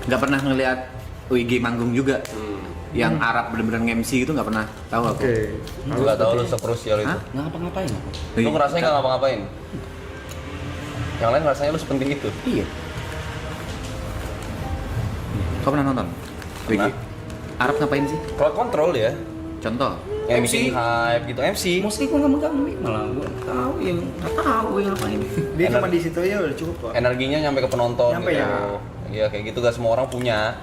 nggak pernah ngelihat WG manggung juga. Yang Arab bener-bener MC gitu nggak pernah tahu aku. Gue nggak tahu lu sekrusial itu. Nggak ngapa-ngapain. Lu ngerasanya nggak ngapa-ngapain? Yang lain ngerasanya lu sepenting itu. Iya. Kau pernah nonton? WG? Pernah. Arab ngapain sih? Crowd control ya. Contoh? Yang bikin hype gitu, MC. Mostly gue nggak megang mic malah gue tahu yang nggak tahu yang ngapain. dia cuma di situ aja udah cukup kok. Energinya nyampe ke penonton Nyampe gitu. ya. Iya kayak gitu, gak semua orang punya.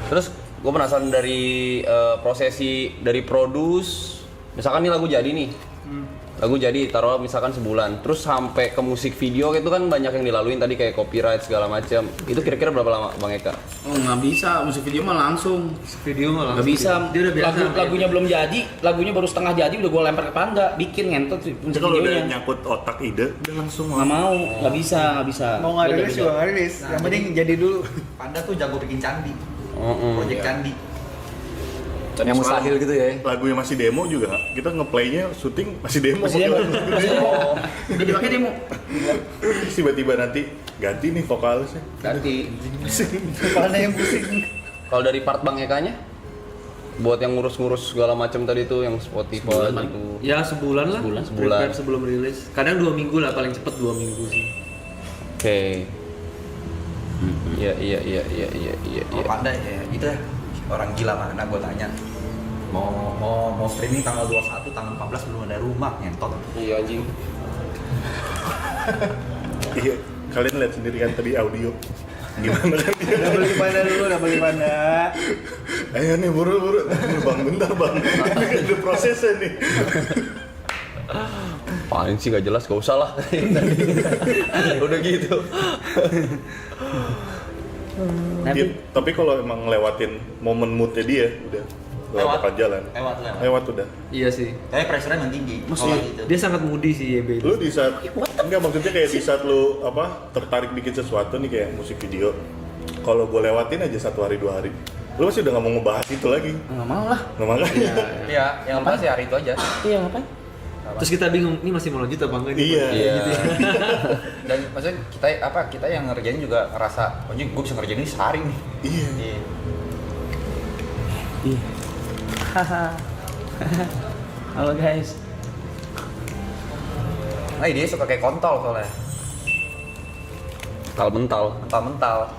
Terus gue penasaran dari prosesi dari produce, misalkan nih lagu jadi nih, lagu jadi taruh misalkan sebulan, terus sampai ke musik video itu kan banyak yang dilaluin tadi kayak copyright segala macam. Itu kira-kira berapa lama Bang Eka? Oh nggak bisa, musik video mah langsung. Video malah Nggak bisa. Dia udah biasa. Lagunya belum jadi, lagunya baru setengah jadi udah gue lempar ke Panda, bikin ngentot musik Kalau udah videonya. nyangkut otak ide, udah langsung Nggak mau, nggak bisa. Mau nggak rilis juga nggak rilis. Yang penting jadi dulu. Panda tuh jago bikin candi. Project candi. Yang mustahil gitu ya? lagunya masih demo juga, kita ngeplaynya syuting masih demo. Masih demo. pakai lagu. Udah dipakai demo. Terus tiba-tiba nanti ganti nih vokalisnya. Ganti. Kepalanya yang pusing. Kalau dari part Bang Ekanya, buat yang ngurus-ngurus segala macam tadi tuh, yang Spotify gitu. Ya sebulan lah. Sebulan. Prepare sebelum rilis. Kadang 2 minggu lah, paling cepet 2 minggu sih. Oke. Iya. Kalau Panda ya gitu ya. Orang gila mana gue tanya. Mau streaming tanggal 21, tanggal 14 belum ada rumah ngentot. Iya anjing. Iya, kalian lihat sendiri kan tadi audio. Gimana kan? Udah beli Panda dulu, udah beli Panda. Ayo nih buru-buru. Bang bentar bang. Ini ada prosesnya nih. Paling sih gak jelas, gak usah lah. Udah gitu. Tapi kalau emang ngelewatin momen moodnya dia, udah bakal jalan. Lewat udah. Iya sih. Tapi pressure-nya emang tinggi. Kalau gitu. Dia sangat moody sih YB itu. Lu di saat enggak, maksudnya kayak di saat lu tertarik bikin sesuatu nih kayak musik video, kalau gue lewatin aja 1 hari 2 hari, lu masih udah nggak mau ngebahas itu lagi. Nggak mau lah. Nggak makanya. Iya, yang bahas ya hari itu aja. Iya ngapain? Terus kita bingung, ini masih mau lanjut apa enggak nih? Iya. Gitu ya. Dan maksudnya kita yang ngerjain juga ngerasa, anjing gue bisa ngerjain ini sehari nih. Iya. Halo guys. Nah dia suka kayak kontol soalnya. Mental.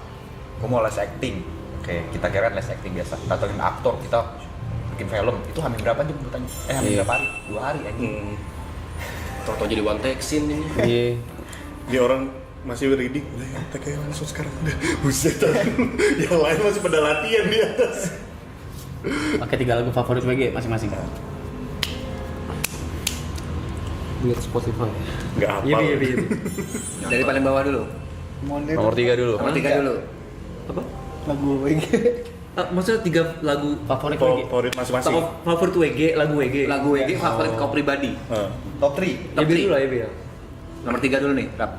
Gue mau les acting. Oke, kita kira les acting biasa. Datengin aktor, kita bikin film. Itu hamil berapa jam gue tanya? Hamil berapa hari? 2 hari anjing. Toto jadi one take scene ini. Iya. Dia orang masih ready, udah ya, kita kayak langsung sekarang udah. Buset. Yang lain masih pada latihan di atas. Pakai 3 lagu favorit WG masing-masing. Lihat Spotify. Nggak Iya, hafal. iya. Dari paling bawah dulu. Nomor 3 dulu. Nomor 3 dulu. Apa? Lagu WG. Maksudnya 3 lagu Favorit WG. Favorit masing-masing. favorit WG, lagu WG. Lagu WG favorit kau pribadi. Top 3. Top YB 3. dulu lah YB ya. Nomor 3 dulu nih, Rap.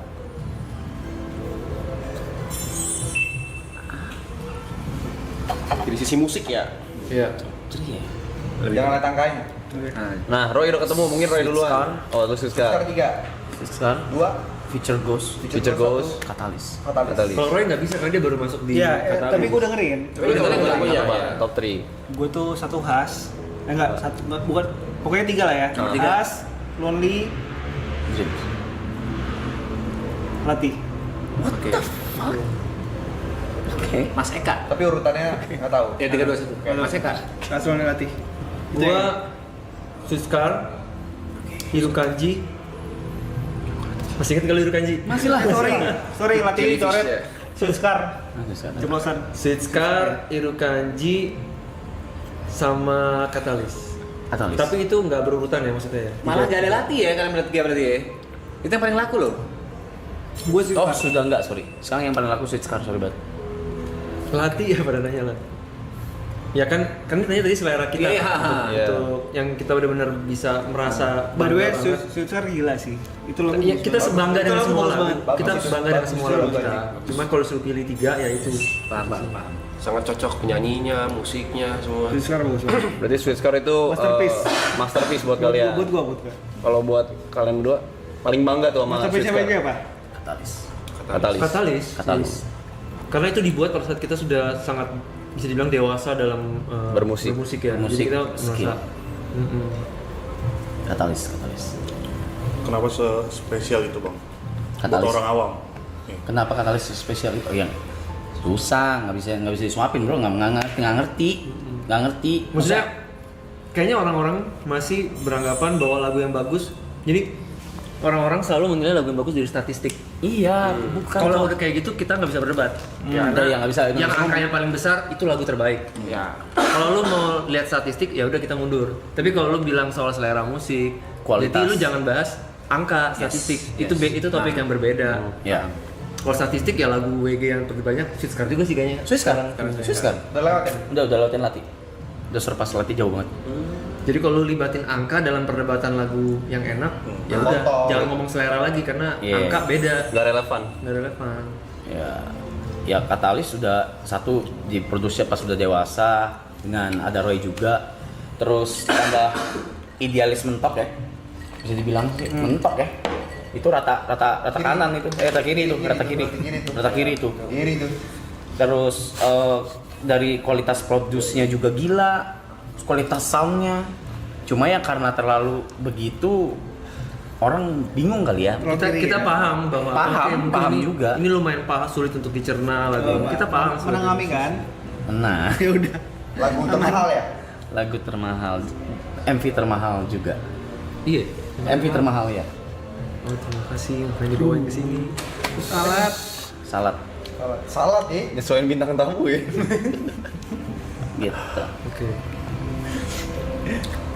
Dari sisi musik ya. Iya. Jangan lihat angkanya. Nah, Roy udah ketemu, mungkin Roy duluan. Oh, lu Sekarang Siska. 3. Sekarang 2. Feature Ghost. Future Ghost. Katalis. Katalis. kalau Roy nggak bisa karena dia baru masuk di Iya, Katalis. tapi gue dengerin. Iya, iya. Top 3. Gue tuh satu khas. Enggak, satu bukan, pokoknya 3 lah ya. Nomor 3. Khas, Lonely, Latih. Oke. Mas Eka. Tapi urutannya nggak tahu. Ya 3 2 1. Mas Eka. Khas, Lonely, Latih. Itu Gua Siskar, Hirukanji, Masih ingat kali Kanji? Masih lah. Sorry laki coret. Scar. Ceplosan. Sitskar, Irukanji, sama Katalis. Tapi itu nggak berurutan ya maksudnya ya? Malah gak ada latih ya kalian berarti ya. Itu yang paling laku loh. Gue sih. Oh sudah enggak, sorry. Sekarang yang paling laku Sitskar, sorry banget. Latih ya pada nanya lah. Ya kan ditanya tadi selera kita untuk yang kita benar-benar bisa merasa By the way, bangga banget. Sweatscar gila sih. Itu lagu. Ya, kita sebangga dengan semua lagu. Kita Bagus. sebangga dengan semua lagu Bagus. kita. Cuma kalau disuruh pilih 3 ya itu. Paham. Sangat cocok penyanyinya, musiknya, semua. Sweatscar bagus. Berarti Sweatscar itu masterpiece buat kalian. Buat gua. Kalau buat kalian berdua paling bangga tuh sama Masterpiece Sweatscar. apa? Katalis. Katalis. Karena itu dibuat pada saat kita sudah sangat bisa dibilang dewasa dalam Bermusik. ya. Bermusik, Jadi kita skill. merasa Katalis. Kenapa spesial itu bang? Katalis. Buat orang awam. Kenapa Katalis spesial itu? Oh, yang susah, nggak bisa disuapin bro, nggak ngerti. maksudnya kayaknya orang-orang masih beranggapan bahwa lagu yang bagus. Jadi orang-orang selalu menilai lagu yang bagus dari statistik. Iya, bukan. Kalau udah kayak gitu kita nggak bisa berdebat. Ada yang nggak bisa. Yang angkanya paling besar itu lagu terbaik. Ya. Kalau lu mau lihat statistik ya udah kita mundur. Tapi kalau lu bilang soal selera musik, Kualitas. jadi lu jangan bahas angka statistik. Itu topik yang berbeda. Ya. Kalau statistik ya lagu WG yang lebih banyak Sweatscar juga sih kayaknya. Sweatscar. Udah lewat ya? Udah latihan latih. Udah surpass latih jauh banget. Jadi kalau lu libatin angka dalam perdebatan lagu yang enak, ya udah Kontol. jangan ngomong selera lagi karena Iya. angka beda, Gak relevan. nggak relevan. Ya Katalis sudah satu diproduksi pas sudah dewasa dengan ada Roy juga, terus tambah idealis mentok ya, bisa dibilang sih mentok ya. Itu rata kanan itu, rata kiri itu. Terus dari kualitas produksinya juga gila, kualitas soundnya. Cuma ya karena terlalu begitu orang bingung kali ya. Kita paham bahwa Paham ini, juga. Ini lumayan sulit untuk dicerna lagu. Kita paham. Menangami kan? Nah, Ya udah. Lagu termahal ya? lagu termahal, MV termahal juga. Iya. MV termahal ya. Oh terima kasih makanya dibawain ke sini. Salad Salat ya? Nyesuaiin bintang tamu ya. gitu. Oke.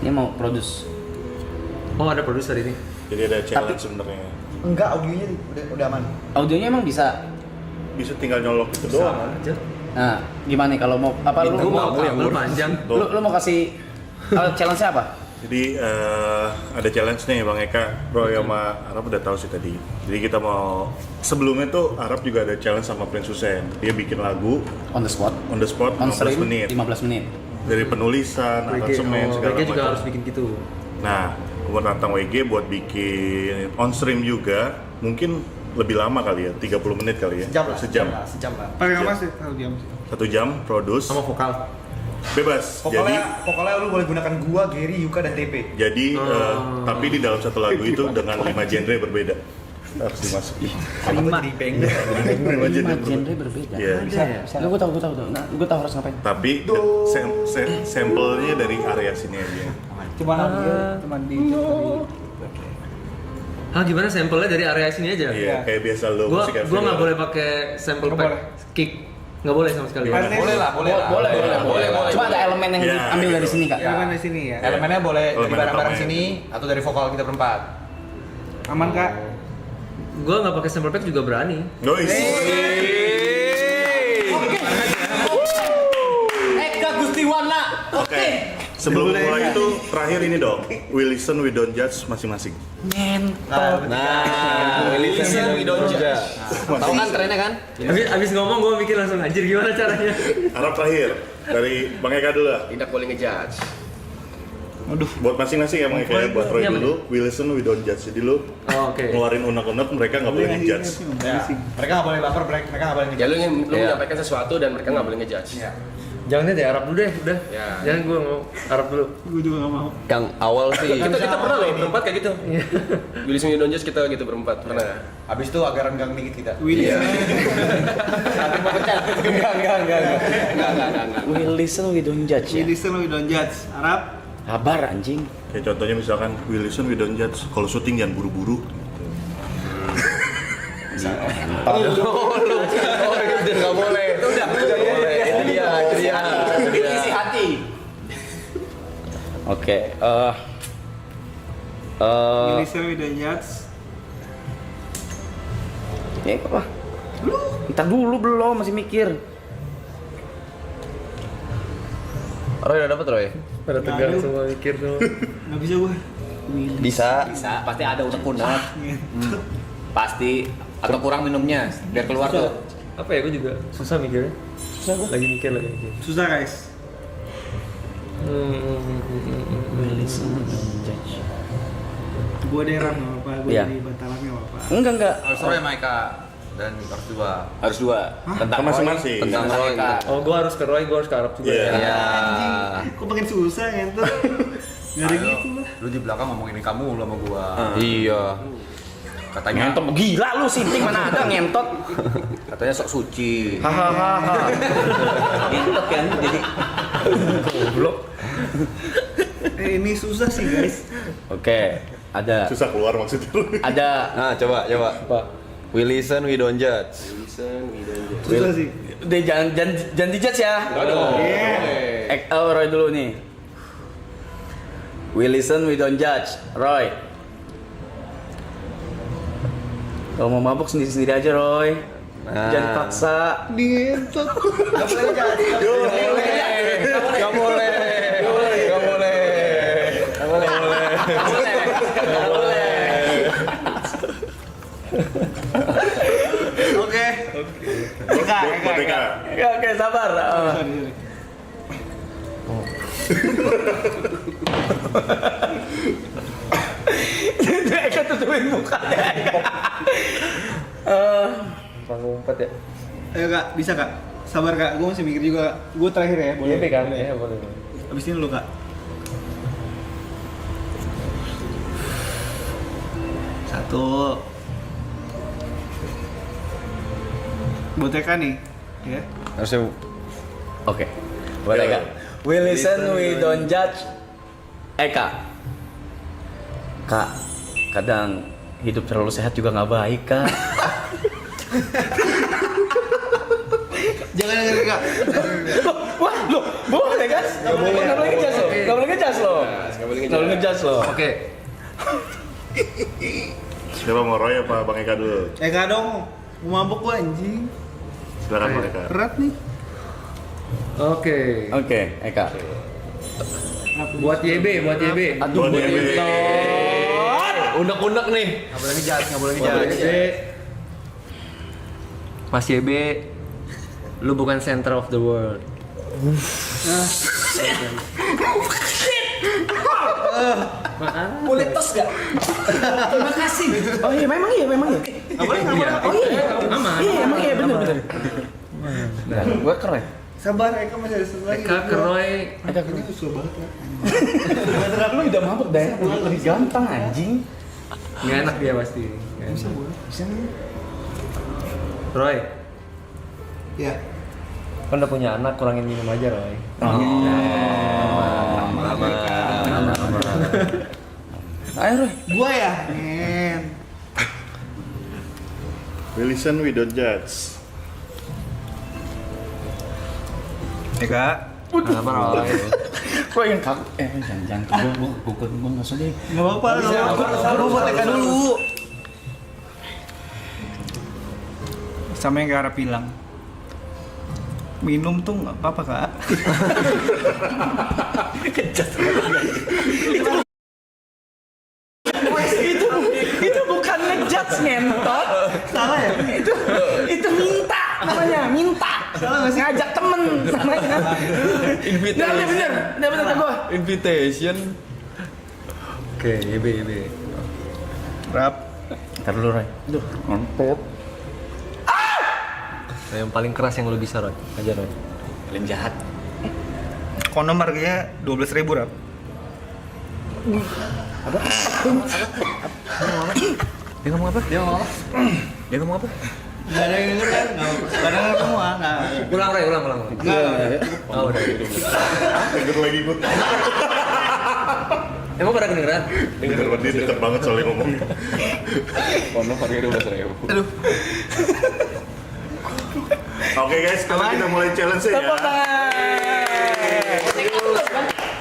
Ini mau produce. Oh ada produser ini. Jadi ada challenge sebenarnya. Enggak, audionya udah aman. Audionya emang bisa. Bisa tinggal nyolok itu doang. Aja. Nah, gimana nih kalau mau apa lu Gua mau yang kabel ngurus. panjang. lu mau kasih challenge-nya apa? Jadi ada challenge nih Bang Eka, Roy sama Arab udah tahu sih tadi. Jadi kita mau sebelumnya tuh Arab juga ada challenge sama Prince Hussein. Dia bikin lagu On the spot. on the spot On 15 stream menit. 15 menit. Dari penulisan, aransemen segala WG juga macam. harus bikin gitu. Nah, gue nantang WG buat bikin on stream juga. Mungkin lebih lama kali ya, 30 menit kali ya. Sejam lah. Paling lama sih 1 jam sih. 1 jam produce. Sama vokal. Bebas. Pokoknya lu boleh gunakan gua, Gary, Yuka, dan TP. Jadi tapi di dalam satu lagu itu dengan 5 genre berbeda harus dimasuki. 5 genre berbeda. Iya. Nah, gue tahu. Nah, gue tahu harus ngapain. Tapi sampelnya dari area sini aja. Cuma di Hah gimana sampelnya dari area sini aja? Iya, kayak biasa lo Gua musik gua nggak boleh pakai sample Nggak pack boleh. kick, nggak boleh sama sekali. Boleh lah. Boleh. Cuma ada elemen yang Ya, diambil dari gitu. sini kak. elemen di sini ya. Elemennya boleh dari Elemen barang-barang utamanya. sini atau dari vokal kita berempat. Aman kak? Gua nggak pakai sample pack juga berani. Guys, Eka Gustiwana. oke. Sebelum mulai itu terakhir ini dong. We listen, we don't judge masing-masing. Nah, listen we don't judge. Tahu kan trennya kan? Abis ngomong gua mikir langsung anjir gimana caranya. Arab terakhir dari Bang Eka dulu lah. Tidak boleh ngejudge. Buat masing-masing ya Bang Eka ya. Buat Roy Iya, dulu. We listen, we don't judge. Jadi lu Oh, oke. ngeluarin unek-unek mereka nggak boleh ngejudge. Ya. Mereka nggak boleh baper, mereka nggak boleh Ya lu menyampaikan sesuatu dan mereka nggak boleh ngejudge. Jangan deh Arab dulu deh, udah. Ya. Jangan gua mau Arab dulu. Gue juga gak mau. Yang awal sih. Kita pernah loh berempat kayak gitu. We listen, we don't judge kita gitu berempat pernah. Habis itu agak renggang dikit kita. Willy. Enggak. We listen, we don't judge ya. Willy listen, we don't judge. Arab. Sabar anjing. Kayak contohnya misalkan we listen, we don't judge. Kalau syuting jangan buru-buru. itu nggak boleh. Udah. Itu dia. Isi hati. Oke. Willyson with the Judge. Ya apa? Ntar dulu belum, masih mikir. Roy udah dapet Roy? Pada tegang semua mikir tuh. Nggak bisa gue. Bisa. Pasti ada unek-unek. Pasti atau kurang minumnya biar keluar tuh. Apa ya, gue juga susah mikirnya. Lagi mikir. Susah guys. Gue derang nggak apa-apa, gue Iya. di Batalan nggak apa-apa. Enggak. Harus Roy sama Eka dan harus dua. Harus dua. Tentang Kan masing-masing. Tentang Roy. Eka. Oh, gue harus ke Roy, gue harus ke Arab juga. Iya. Ya. Kok makin susah ngentot? Gak ada gitu lah. Lu di belakang ngomongin kamu lu sama gua. Iya. Katanya Ngentot gila lu, sinting mana ada ngentot. katanya sok suci. Hahaha. Ngentot kan jadi Goblok. Ini susah sih guys. Oke, ada Susah keluar maksudnya. ada Nah, coba. We listen, we don't judge. Susah sih. Deh, jangan dijudge ya. Roy dulu nih. We listen, we don't judge. Roy. Kalau mau mabuk sendiri-sendiri aja, Roy. Jangan paksa. Ngentot. Gak boleh. Oke. Eka. Oke, sabar. Itu Eka tutupin mukanya. Panggung 4 ya? Ayo kak, bisa kak? Sabar kak, gue masih mikir juga. Gue terakhir ya, boleh? Boleh kan? Ya, boleh. Abis ini lu kak. Satu. Buat Eka nih, ya. Harusnya Oke. Buat Eka. We listen, we don't judge. Eka. Kak, kadang hidup terlalu sehat juga nggak baik, Kak. Jangan dengerin kak. Wah, loh, boleh kan? Nggak boleh ngejudge lo. Nggak boleh ngejudge lo. Nggak boleh ngejudge lo. Oke. Siapa mau Roy apa Bang Eka dulu? Eka dong, mau mabuk gua anjing. Silakan Bang Eka. Berat nih. Oke. Oke, Eka. Buat YB. Aduh, Buat YB. unek-unek nih. Nggak boleh ngejudge. Mas YB, lu bukan center of the world. Boleh tos gak? Terima kasih. Oh iya, memang iya. Apa ya? Oh iya. Iya, emang iya, bener. Nah, gue keren. Sabar, Eka masih ada satu lagi. Eka ke Roy. Ini susah banget kak. Lu udah mabuk deh, lebih gampang anjing. Nggak enak dia pasti. Bisa. Roy, Ya. kan udah punya anak, kurangin minum aja Roy. Ayo, Roy. Gua ya. Men. We listen, we don't judge. Eka. Kenapa Roy? Roy yang kaku. Jangan. Gue nggak usah deh. Gak apa-apa. Lu buat Eka dulu. Sama yang Kak bilang. Minum tuh nggak apa-apa kak. Itu bukan ngejudge ngentot. Salah ya? Itu minta namanya, minta. Salah nggak sih? Ngajak temen namanya. Bener ke gua. Invitation. Oke, YB. Rap. Ntar dulu, Roy. Duh, ngentot. Yang paling keras yang lu bisa Roy. Aja Roy. Paling jahat. Kondom harganya 12.000 Rap. Dia ngomong apa? Gak ada yang denger kan? Gak ada yang semua. Ulang Roy. Oh udah. Denger lagi gue. Emang pada kedengeran? Denger dia deket banget soalnya ngomong. Ono harganya 12.000. Aduh. Oke guys, sekarang kita mulai challenge ya.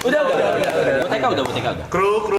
Udah. Buat TK udah. Kru